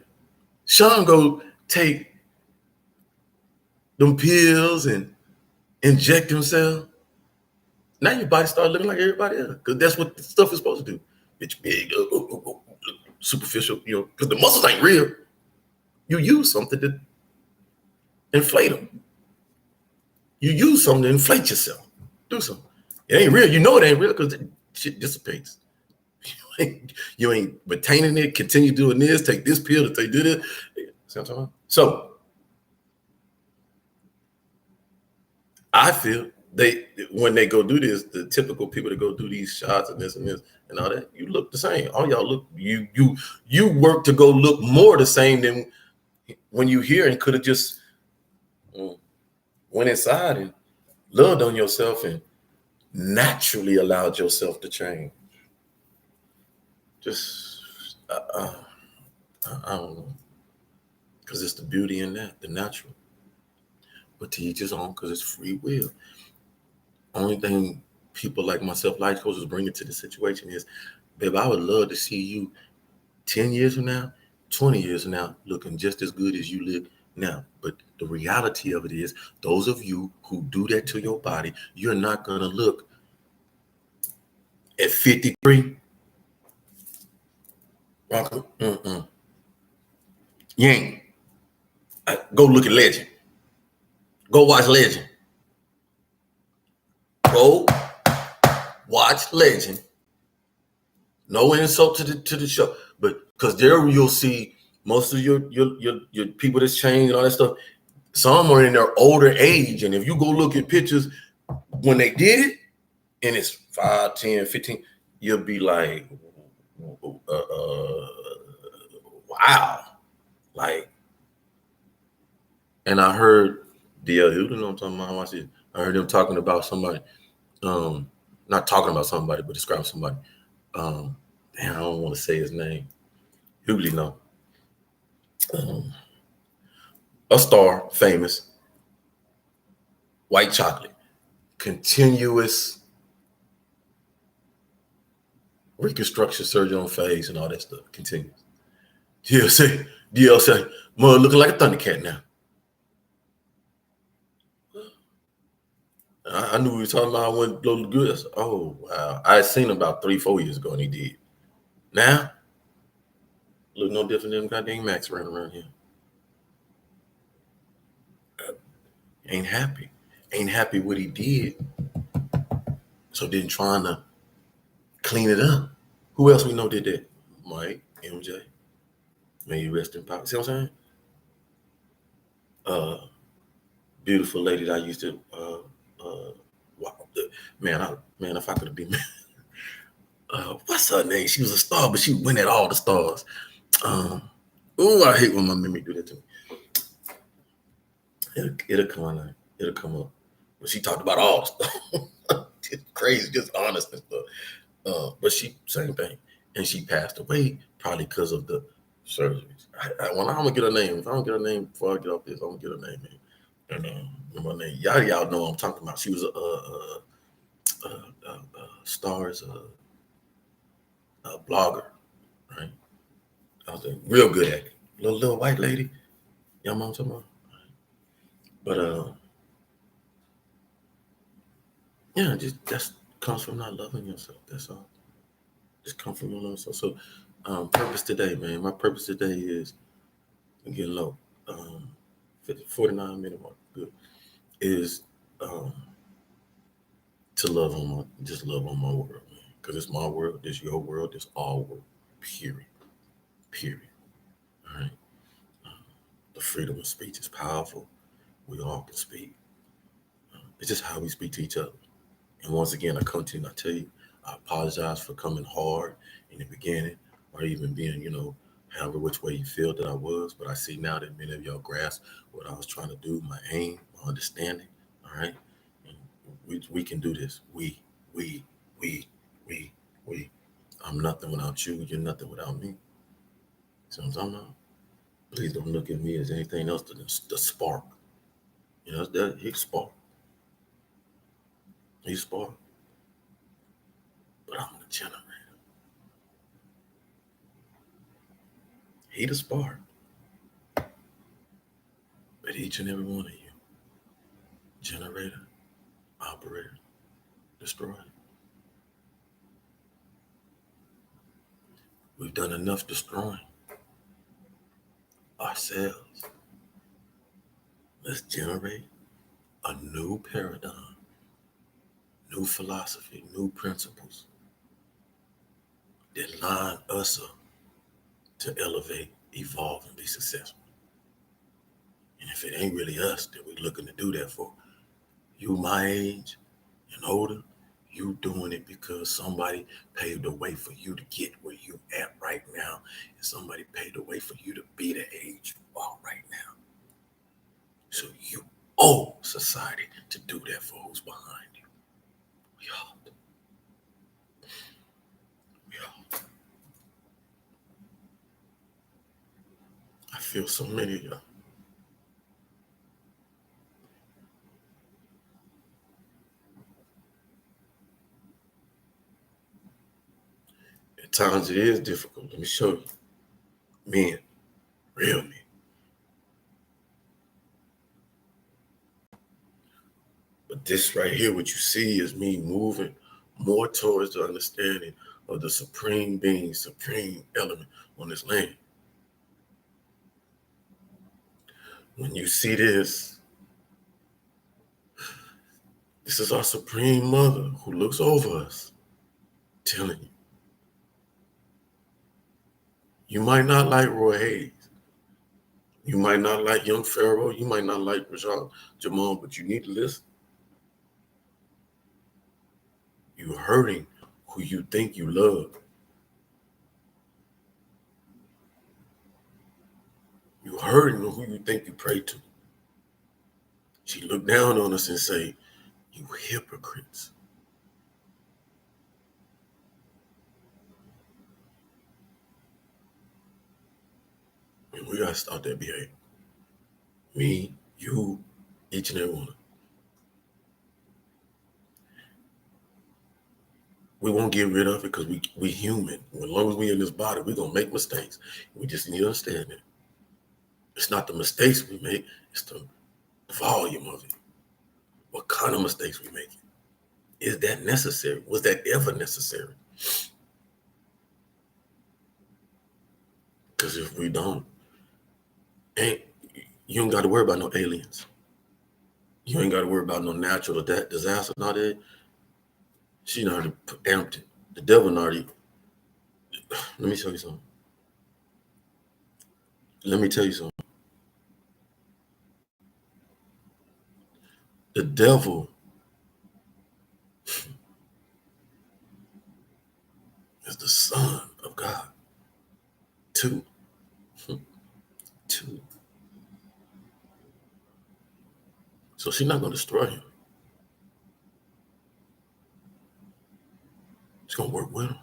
Sean go take them pills and inject himself. Now your body start looking like everybody else. Because that's what the stuff is supposed to do. Bitch big, superficial, because the muscles ain't real. You use something to inflate them. You use something to inflate yourself. Do something. It ain't real. You know it ain't real because shit dissipates. You ain't retaining it. Continue doing this. Take this pill to take this. See what I'm talking about? So I feel when they go do this, the typical people that go do these shots and this and all that, you look the same. All y'all look you work to go look more the same than when you here and could have just went inside and loved on yourself and naturally allowed yourself to change. Just I don't know, because it's the beauty in that, the natural. But to each his own, because it's free will. Only thing people like myself, life coaches, bring it to the situation is, babe, I would love to see you 10 years from now, 20 years from now, looking just as good as you look now. But the reality of it is, those of you who do that to your body, you're not going to look at 53. You ain't. Go look at Legend. Go watch Legend. Go watch Legend. No insult to the show, but because there you'll see most of your people that's changed and all that stuff. Some are in their older age, and if you go look at pictures when they did it, and it's 5, 10, 15, you'll be like, wow, like. And I heard D.L. you know what I'm talking about. I heard them talking about somebody, not talking about somebody, but describing somebody. Damn, I don't want to say his name. Hughley, no. A star, famous, white chocolate, continuous reconstruction surgery on face and all that stuff. Continuous. DL say, mother looking like a Thundercat now. I knew we were talking about when blow good. Said, oh wow. I had seen him about 3-4 years ago and he did. Now, look no different than goddamn Max running around here. Ain't happy. Ain't happy what he did. So then trying to clean it up. Who else we know did that? Mike, MJ. May you rest in power. See what I'm saying? Beautiful lady that I used to wow. Man, if I could have been what's her name? She was a star, but she went at all the stars. I hate when my memory do that to me. It'll come on. It'll come up. But she talked about all the stuff. It's crazy, just honest and stuff. But she, same thing. And she passed away probably because of the surgeries. I'm gonna get her name. If I don't get her name before I get off this, I'm gonna get her name. And my name. Y'all know what I'm talking about. She was Stars a blogger, right? I was a real good at it. Little white lady. Y'all know what I'm talking about? But yeah, just comes from not loving yourself. That's all. Just come from not loving yourself. So purpose today, man. My purpose today is getting low. 49-minute mark. Good. Is to love on my world, man. Because it's my world, it's your world, it's our world. Period. All right. The freedom of speech is powerful. We all can speak. It's just how we speak to each other. And once again, I come to you and I tell you, I apologize for coming hard in the beginning, or even being, however which way you feel that I was. But I see now that many of y'all grasp what I was trying to do, my aim, my understanding. All right. And we can do this. We We, we, we. I'm nothing without you. You're nothing without me. See what I'm talking about? Please don't look at me as anything else than the spark. You know, that he's spark. He's spark. But I'm the generator. He the spark. But each and every one of you, generator, operator, destroyer. We've done enough destroying ourselves. Let's generate a new paradigm, new philosophy, new principles that line us up to elevate, evolve, and be successful. And if it ain't really us that we're looking to do that for, you my age and older, you doing it because somebody paved the way for you to get where you at right now. And somebody paved the way for you to be the age you are right now. So you owe society to do that for who's behind you. We all do. We all do. I feel so many of y'all. At times it is difficult. Let me show you. Men, real men. But this right here, what you see is me moving more towards the understanding of the supreme being, supreme element on this land. When you see this, this is our supreme mother who looks over us, telling you, you might not like Roy Hayes. You might not like young Pharaoh. You might not like Rashad Jamal, but you need to listen. You're hurting who you think you love. You're hurting who you think you pray to. She looked down on us and say, you hypocrites. And we gotta start that behavior. Me, you, each and every one. We won't get rid of it because we human. As long as we in this body, we're gonna make mistakes. We just need to understand that. It's not the mistakes we make, it's the volume of it. What kind of mistakes we make? Is that necessary? Was that ever necessary? Because if we don't, you don't got to worry about no aliens. You ain't got to worry about no natural disaster. Not that. She already amped it. The devil already. Let me tell you something. Let me tell you something. The devil is the son of God. Two. So she's not going to destroy him. She's going to work with him.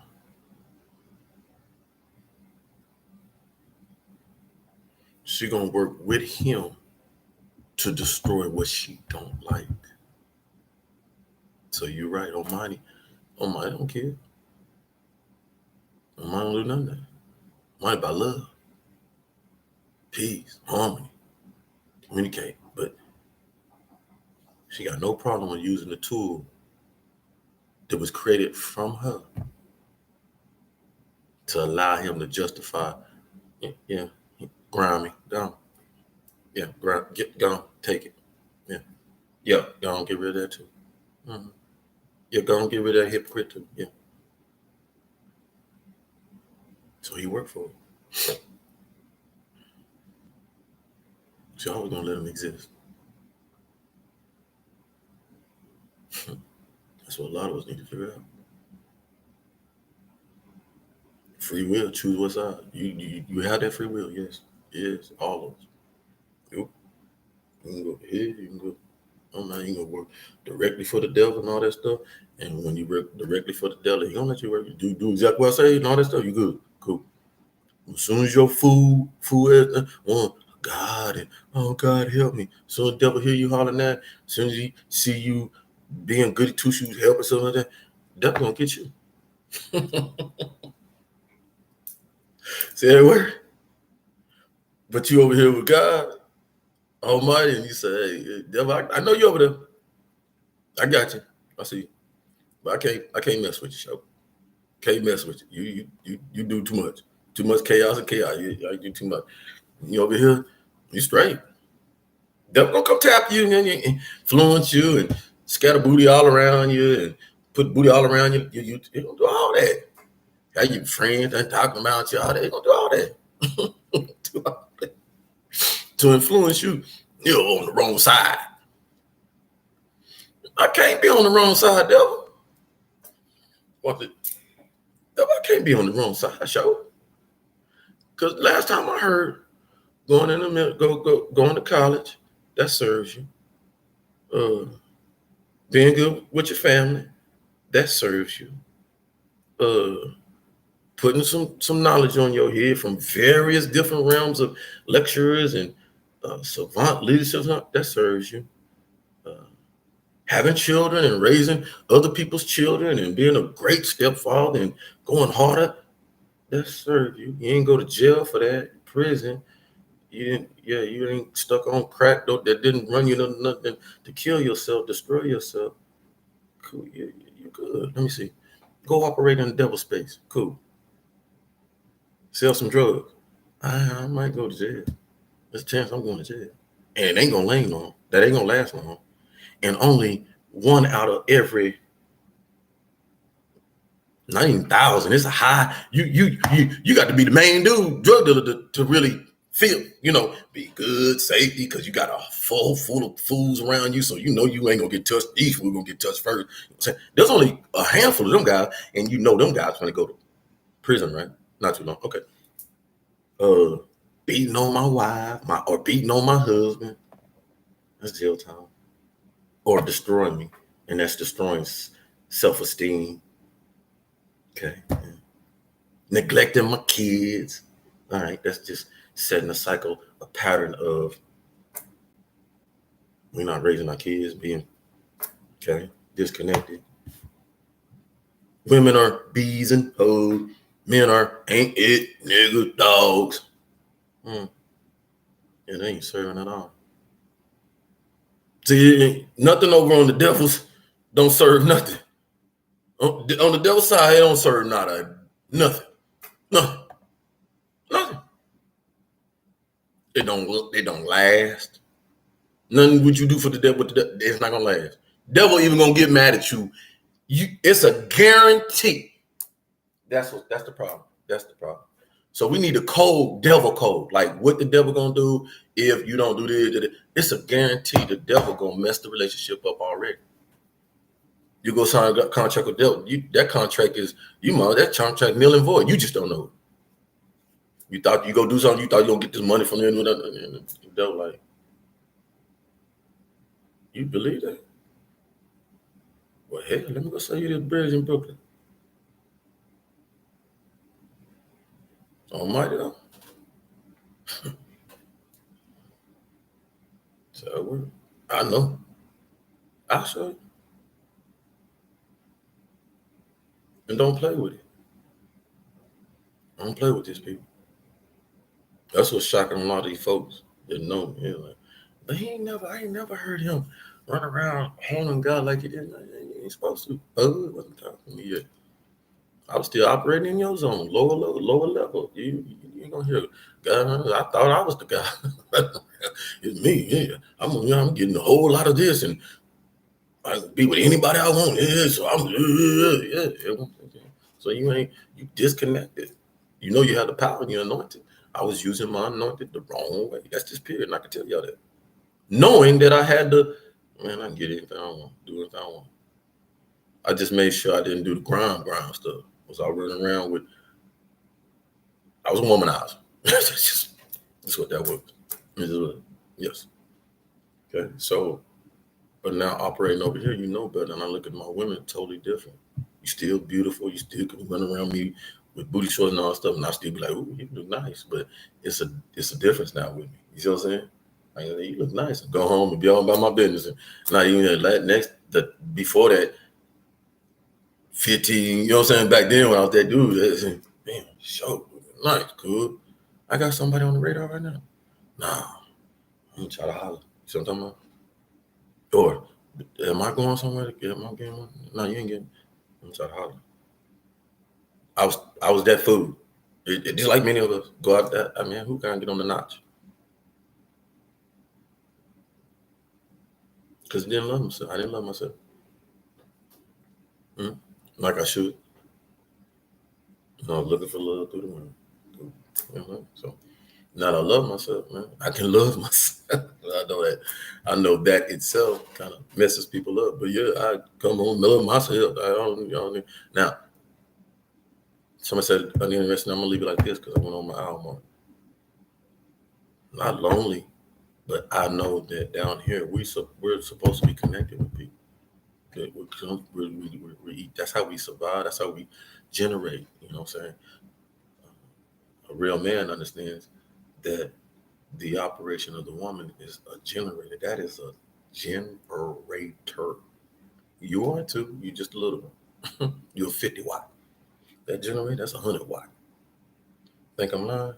She's going to work with him to destroy what she don't like. So you're right, Almighty. Almighty don't care. Almighty don't do none of that. Almighty by love, peace, harmony, communicate. But she got no problem with using the tool that was created from her to allow him to justify, grind me down. Yeah, go on, take it. Yeah, go on, get rid of that too. Mm-hmm. Yeah, go on, get rid of that hypocrite too. Yeah. So he worked for it. So I was gonna let him exist. That's what a lot of us need to figure out. Free will, choose what side. You have that free will, yes. Yes, all of us. You can go here, you can go. Oh man, you gonna work directly for the devil and all that stuff. And when you work directly for the devil, he gonna let you work. Do exactly what I say and all that stuff. You good, cool. As soon as your food is, oh God, and oh God, help me. So the devil hear you hollering that. As soon as he see you being good at two shoes, help or something like that, devil gonna get you. See that work? But you over here with God Almighty, and you say, "Hey, devil, I know you over there. I got you. I see you, but I can't mess with you, show. Can't mess with you. You do too much. Too much chaos and chaos. You do too much. You over here, you straight. Devil gonna come tap you and influence you and scatter booty all around you and put booty all around you. You gonna do all that. Have you friends and talking about you all that? You gonna do all that. Do all that. To influence you, you're on the wrong side. I can't be on the wrong side, devil. What the devil? I can't be on the wrong side, show. Because last time I heard going in the middle, going to college, that serves you. Being good with your family, that serves you. Putting some knowledge on your head from various different realms of lecturers and savant leadership, that serves you. Having children and raising other people's children and being a great stepfather and going harder, that serves you. You ain't go to jail for that, prison. You ain't stuck on crack though, that didn't run you nothing to kill yourself, destroy yourself. Cool, you good. Let me see. Go operate in the devil space. Cool. Sell some drugs. I might go to jail. There's a chance I'm going to jail. And it ain't gonna last long. That ain't gonna last long. And only one out of every 9,000. It's a high. You got to be the main dude, drug dealer, to really feel, be good, safety, because you got a full of fools around you, so you ain't gonna get touched. These fools gonna get touched first. There's only a handful of them guys, and them guys gonna go to prison, right? Not too long. Okay. Beating on my wife, or beating on my husband, that's jail time. Or destroying me, and that's destroying self-esteem. Okay. Neglecting my kids. All right, that's just setting a cycle, a pattern of we're not raising our kids, being disconnected. Women are bees and hoes. Men are ain't it, nigga, dogs. It ain't serving at all. See, nothing over on the devil's don't serve nothing. On the devil's side, it don't serve nothing. Nothing. It don't last. Nothing what you do for the devil, it's not gonna last. Devil even gonna get mad at you. It's a guarantee. That's the problem. That's the problem. So we need a devil code. Like what the devil gonna do if you don't do this. It's a guarantee the devil gonna mess the relationship up already. You go sign a contract with devil. That contract is that contract nil and void. You just don't know it. You thought you go do something. You thought you gonna get this money from there. And the devil like, you believe that? Well, hell, let me go sell you this bridge in Brooklyn. Almighty though. So I know. I'll show you. And don't play with it. Don't play with these people. That's what's shocking a lot of these folks that know me. Like, but I ain't never heard him run around holding God like he did. He ain't supposed to. Wasn't talking to me yet. I was still operating in your zone, lower level. You ain't gonna hear God. I thought I was the guy. It's me. Yeah, I'm getting a whole lot of this, and I can be with anybody I want. Yeah, so I'm yeah. So you disconnected. You have the power and you're anointed. I was using my anointed the wrong way. That's just period. And I can tell y'all that. Knowing that I had I can get anything I want, do anything I want. I just made sure I didn't do the grind stuff. Was I running around with? I was a womanizer. That's what that was. Yes. Okay. So, But now operating over here, you know better. And I look at my women totally different. You still beautiful. You still can run around me with booty shorts and all that stuff, and I still be like, "Ooh, you look nice." But it's a difference now with me. You see what I'm saying? Like, you look nice. And go home and be all about my business. And not even before that, 15. You know what I'm saying? Back then when I was that dude, man, show nice, cool. I got somebody on the radar right now. Nah, I'm gonna try to holler. You see what I'm talking about? Or am I going somewhere to get my game on? No, you ain't getting. I'm trying to holler. I was that fool. Just like many of us go out there. I mean, who can't get on the notch? Because I didn't love myself. I didn't love myself. Like I should. No, looking for love through the window. You know, so now that I love myself, man, I can love myself. I know that. I know that itself kind of messes people up. But yeah, I come home, love myself. I don't, you know. Now, somebody said, interesting. I'm gonna leave it like this because I went on my album. Not lonely, but I know that down here we're supposed to be connected with people. That's how we survive. That's how we generate. You know what I'm saying? A real man understands that the operation of the woman is a generator. That is a generator. You are too. You just a little one. You're 50 watt. That generator, that's 100 watt. Think I'm lying?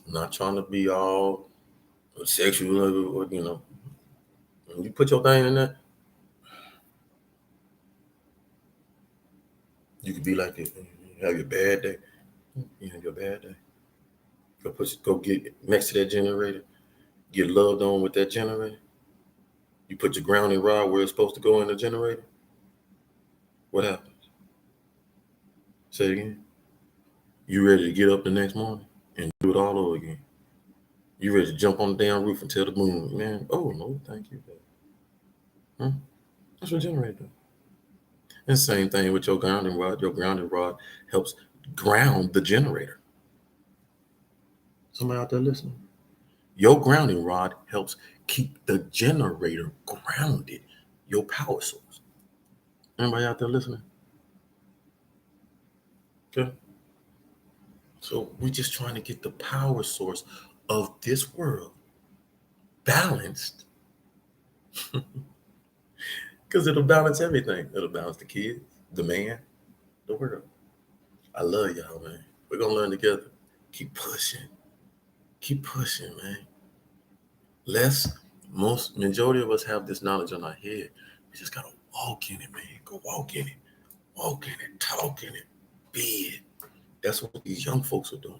I'm not trying to be all sexual or, you know. When you put your thing in there, you could be like it. You have your bad day. You have your bad day. Go get next to that generator. Get loved on with that generator. You put your grounding rod where it's supposed to go in the generator. What happens? Say it again. You ready to get up the next morning and do it all over again. You ready to jump on the damn roof and tell the moon, man, oh no, thank you. That's what generator does. And same thing with your grounding rod. Your grounding rod helps ground the generator. Somebody out there listening? Your grounding rod helps keep the generator grounded, your power source. Anybody out there listening? Okay. So we're just trying to get the power source of this world balanced because it'll balance everything. It'll balance the kids, the man, the world. I love y'all, man. We're going to learn together. Keep pushing. Keep pushing, man. Majority of us have this knowledge on our head. We just got to walk in it, man. Go walk in it. Walk in it. Talk in it. Be it. That's what these young folks are doing.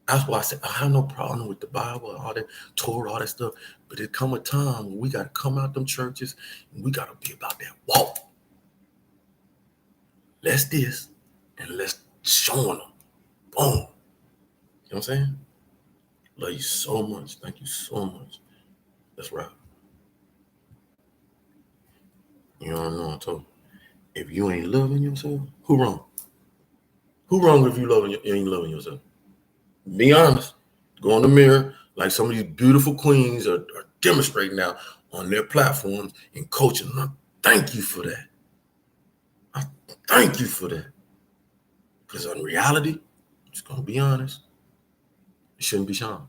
That's why I said I have no problem with the Bible, all that Torah, all that stuff. But there come a time when we got to come out them churches and we got to be about that walk. Let's this and let's show them. Boom. You know what I'm saying? Love you so much. Thank you so much. That's right. You don't know what I told you. If you ain't loving yourself, who wrong? Who wrong if you ain't loving yourself? Be honest. Go in the mirror like some of these beautiful queens are demonstrating now on their platforms and coaching. And I thank you for that. I thank you for that. Because in reality, just gonna be honest, it shouldn't be Sean.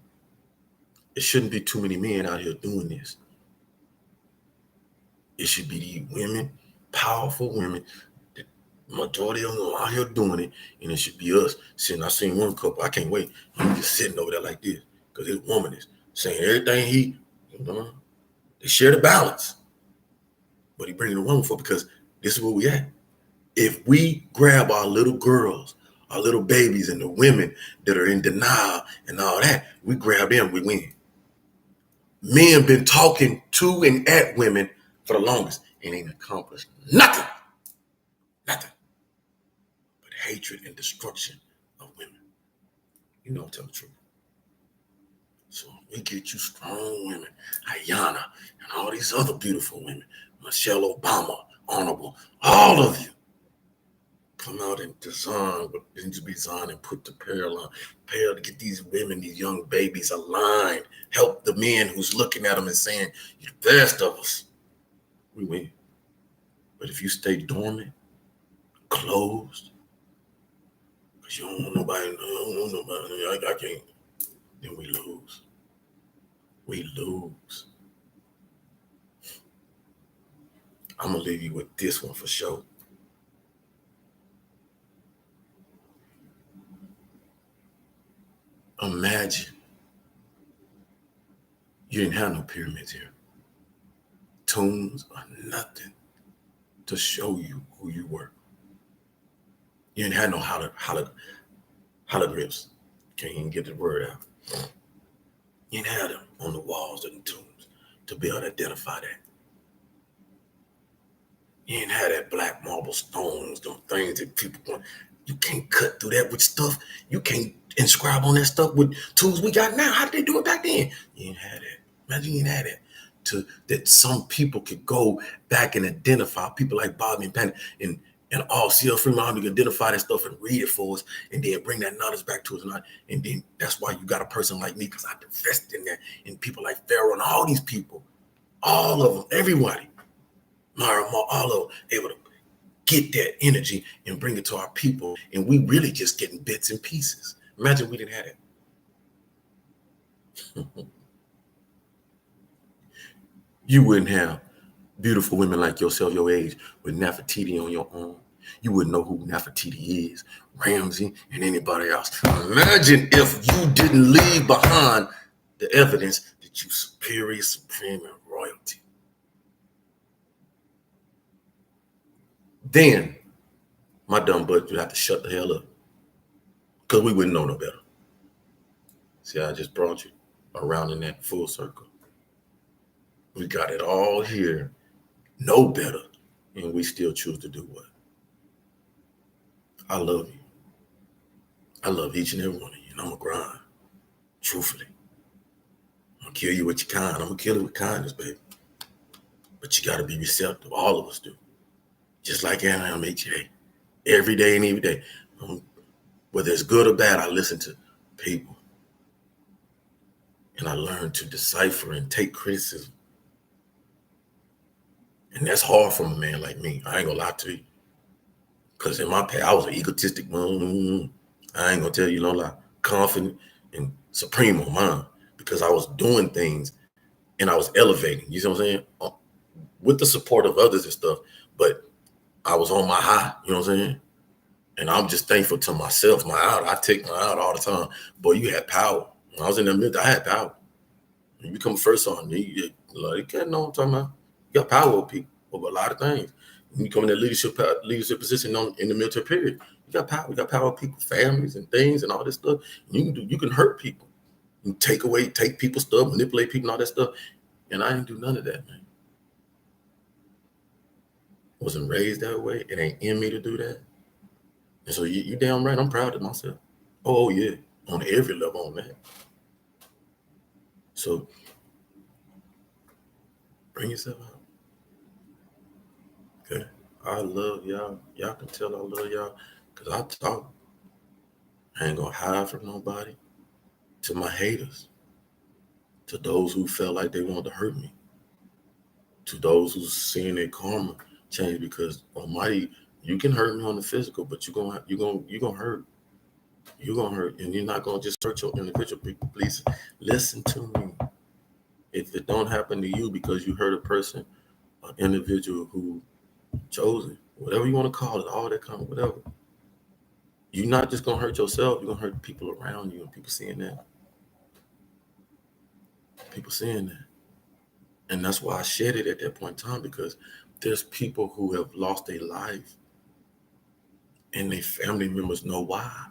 It shouldn't be too many men out here doing this. It should be these women, powerful women. The majority of them out here doing it, and it should be us sitting. I seen one couple. I can't wait. I'm just sitting over there like this because this woman is saying everything they share the balance, but he bringing the woman for because this is where we at. If we grab our little girls, our little babies, and the women that are in denial and all that, we grab them, we win. Men been talking to and at women for the longest and ain't accomplished nothing. Nothing. But hatred and destruction of women. You know, tell the truth. So we get you strong women, Ayanna, and all these other beautiful women, Michelle Obama, Honorable, all of you. Come out and design what needs to be designed and put the parallel to get these women, these young babies aligned. Help the men who's looking at them and saying, you're the best of us. we win. But if you stay dormant, closed, because you don't want nobody, I can't, then we lose. We lose. I'm going to leave you with this one for sure. Imagine you didn't have no pyramids here. Tombs are nothing to show you who you were. You didn't have no hologlyphs. Can't even get the word out. You didn't have them on the walls of the tombs to be able to identify that. You didn't have that black marble stones, them things that people want. You can't cut through that with stuff. You can't inscribe on that stuff with tools we got now. How did they do it back then? You didn't have that. Imagine you didn't have that. That some people could go back and identify people like Bobby and Penny and all CL Fremont could identify that stuff and read it for us and then bring that knowledge back to us. And then that's why you got a person like me, because I invested in that, and people like Pharaoh and all these people, all of them, everybody, Mara, all of them, able to get that energy and bring it to our people. And we really just getting bits and pieces. Imagine we didn't have it. You wouldn't have beautiful women like yourself, your age, with Nefertiti on your arm. You wouldn't know who Nefertiti is, Ramsey, and anybody else. Imagine if you didn't leave behind the evidence that you superior, supreme, and royalty. Then my dumb butt would have to shut the hell up, because we wouldn't know no better. See, I just brought you around in that full circle. We got it all here, know better, and we still choose to do what? I love you. I love each and every one of you, and I'm going to grind, truthfully. I'm going to kill you with your kind. I'm going to kill it with kindness, baby. But you got to be receptive. All of us do. Just like I am each day. Every day and every day. Whether it's good or bad, I listen to people. And I learn to decipher and take criticism. And that's hard from a man like me. I ain't going to lie to you. Because in my past, I was an egotistic man. I ain't going to tell you no lie. Confident and supreme on mine. Because I was doing things and I was elevating. You see what I'm saying? With the support of others and stuff. But I was on my high. You know what I'm saying? And I'm just thankful to myself. I take my out all the time. Boy, you had power. When I was in the middle, I had power. When you become first on me, you can't know what I'm talking about. You got power over people, over a lot of things. When you come in that leadership position in the military period, you got power. You got power over people, families, and things, and all this stuff. You can hurt people. You take people's stuff, manipulate people, and all that stuff. And I didn't do none of that, man. Wasn't raised that way. It ain't in me to do that. And so you damn right, I'm proud of myself. Oh yeah, on every level on that. So bring yourself out. Okay. I love y'all. Y'all can tell I love y'all because I talk. I ain't gonna hide from nobody. To my haters, to those who felt like they wanted to hurt me, to those who's seeing their karma change, because Almighty, you can hurt me on the physical, but you're gonna hurt. You're gonna hurt, and you're not gonna just hurt your individual people. Please listen to me. If it don't happen to you because you hurt a person, an individual who chosen, whatever you want to call it, all that kind of whatever, you're not just gonna hurt yourself. You're gonna hurt people around you, and people seeing that. People seeing that. And that's why I shared it at that point in time, because there's people who have lost their life and their family members know why.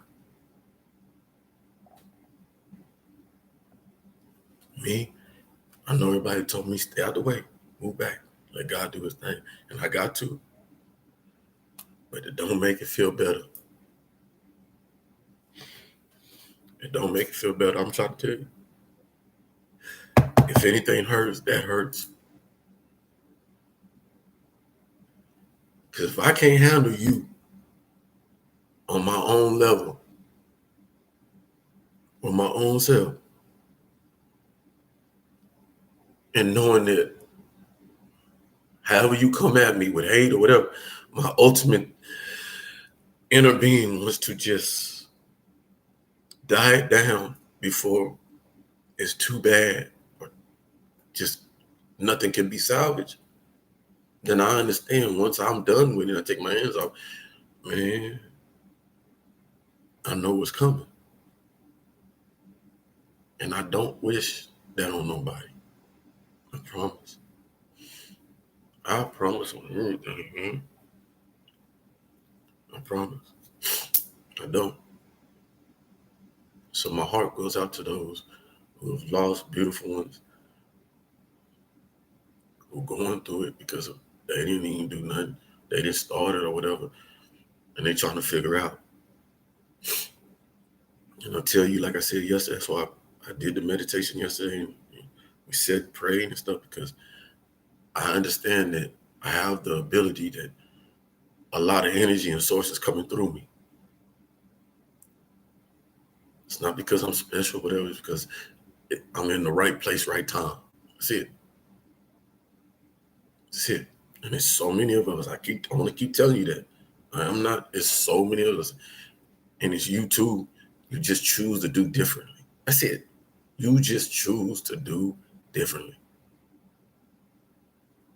Me, I know everybody told me stay out the way, move back, let God do his thing. And I got to. But it don't make it feel better. It don't make it feel better. I'm trying to tell you. If anything hurts, that hurts. Because if I can't handle you on my own level, with my own self, and knowing that However you come at me with hate or whatever, my ultimate inner being was to just die it down before it's too bad or just nothing can be salvaged. Then I understand once I'm done with it, I take my hands off, man, I know what's coming. And I don't wish that on nobody. I promise. I promise on everything, man. I promise. I don't. So my heart goes out to those who have lost beautiful ones, who are going through it because they didn't even do nothing. They didn't start it or whatever. And they trying to figure out. And I'll tell you, like I said yesterday, that's why I did the meditation yesterday. And we said praying and stuff because I understand that I have the ability that a lot of energy and sources coming through me. It's not because I'm special, whatever. It's because I'm in the right place, right time. That's it. That's it. And there's so many of us. I want to keep telling you that. I'm not. It's so many of us, and it's you too. You just choose to do differently. That's it. You just choose to do differently.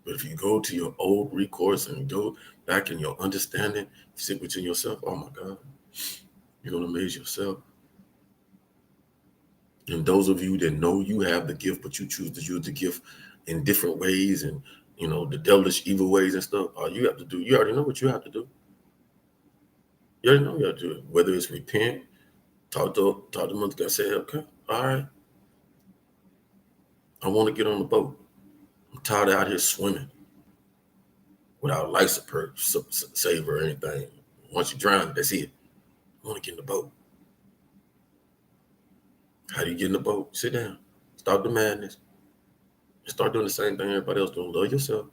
But if you go to your old recourse and go back in your understanding, sit within yourself, oh my God, you're going to amaze yourself. And those of you that know you have the gift, but you choose to use the gift in different ways and, the devilish evil ways and stuff, all you have to do, you already know what you have to do. You already know you have to do it. Whether it's repent, talk to Mother God, say, okay, all right, I want to get on the boat. I'm tired of out here swimming without life support, saver or anything. Once you drown, that's it. I want to get in the boat. How do you get in the boat? Sit down. Stop the madness. And start doing the same thing everybody else doing. Love yourself.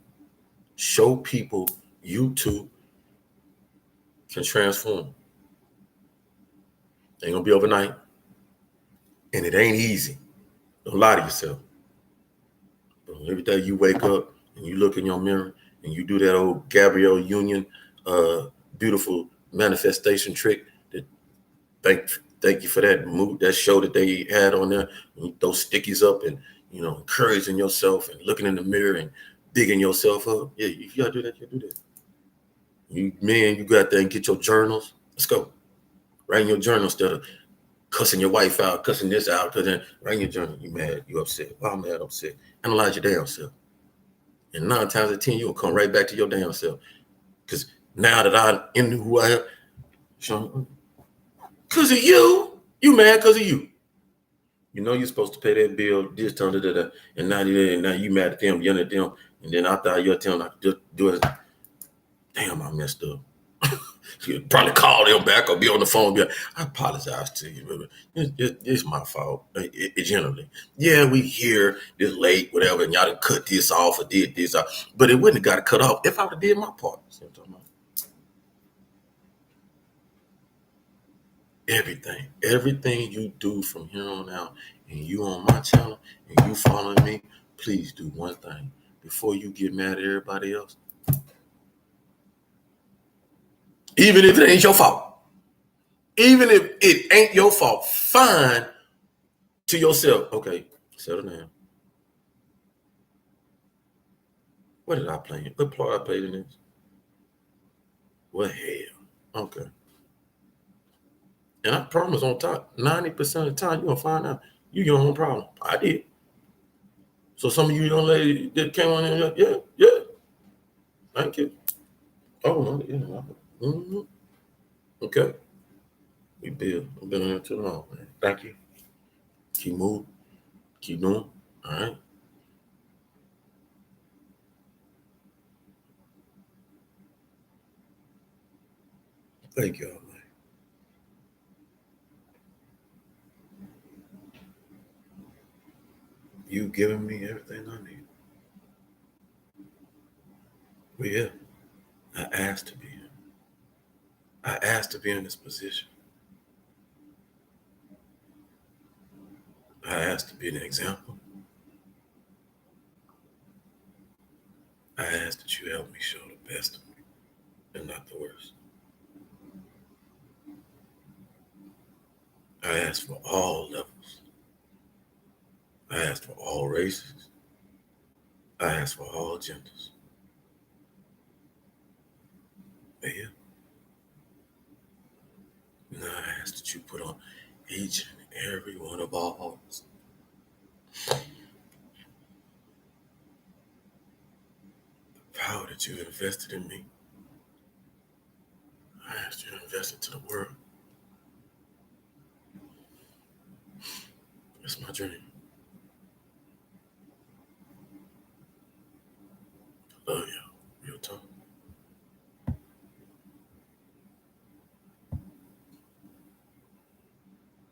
Show people you too can transform. Ain't gonna be overnight. And it ain't easy. Don't lie to yourself. But every day you wake up and you look in your mirror and you do that old Gabrielle Union beautiful manifestation trick that thank you for that move, that show that they had on there. And you throw stickies up and encouraging yourself and looking in the mirror and digging yourself up. Yeah, if you gotta do that, you do that. You go out there and get your journals. Let's go. Write in your journal instead of cussing your wife out, cussing this out, because then write in your journal. You mad, you upset. Why I'm mad, upset. Analyze your damn self. And 9 times out of 10, you'll come right back to your damn self. Because now that I'm in who I am, because of you, you mad because of you. You know you're supposed to pay that bill, this time, and now you mad at them, yelling at them, and then after you're telling them, just do it. Damn, I messed up. You'd probably call them back or be on the phone and be like, I apologize to you, baby. It's my fault. Generally. Yeah, we here this late, whatever, and y'all done cut this off or did this off. But it wouldn't have got cut off if I would have did my part. Everything you do from here on out, and you on my channel, and you following me, please do one thing. Before you get mad at everybody else, even if it ain't your fault, even if it ain't your fault, fine to yourself. Okay, settle down. What did I play? What part I played in this? What hell? Okay. And I promise on top, 90% of the time, you're going to find out you your own problem. I did. So some of you young ladies that came on in, yeah. Thank you. Oh, no, yeah. Mm-hmm. Okay. We've been on here too long, man. Thank you. Keep moving. Keep doing. All right. Thank y'all, man. You giving me everything I need. Well, yeah, I asked to be in. I asked to be in this position. I asked to be an example. I asked to asked for all levels. I asked for all races. I asked for all genders. Yeah. Now I ask that you put on each and every one of our hearts the power that you invested in me. I ask you to invest into the world. That's my dream.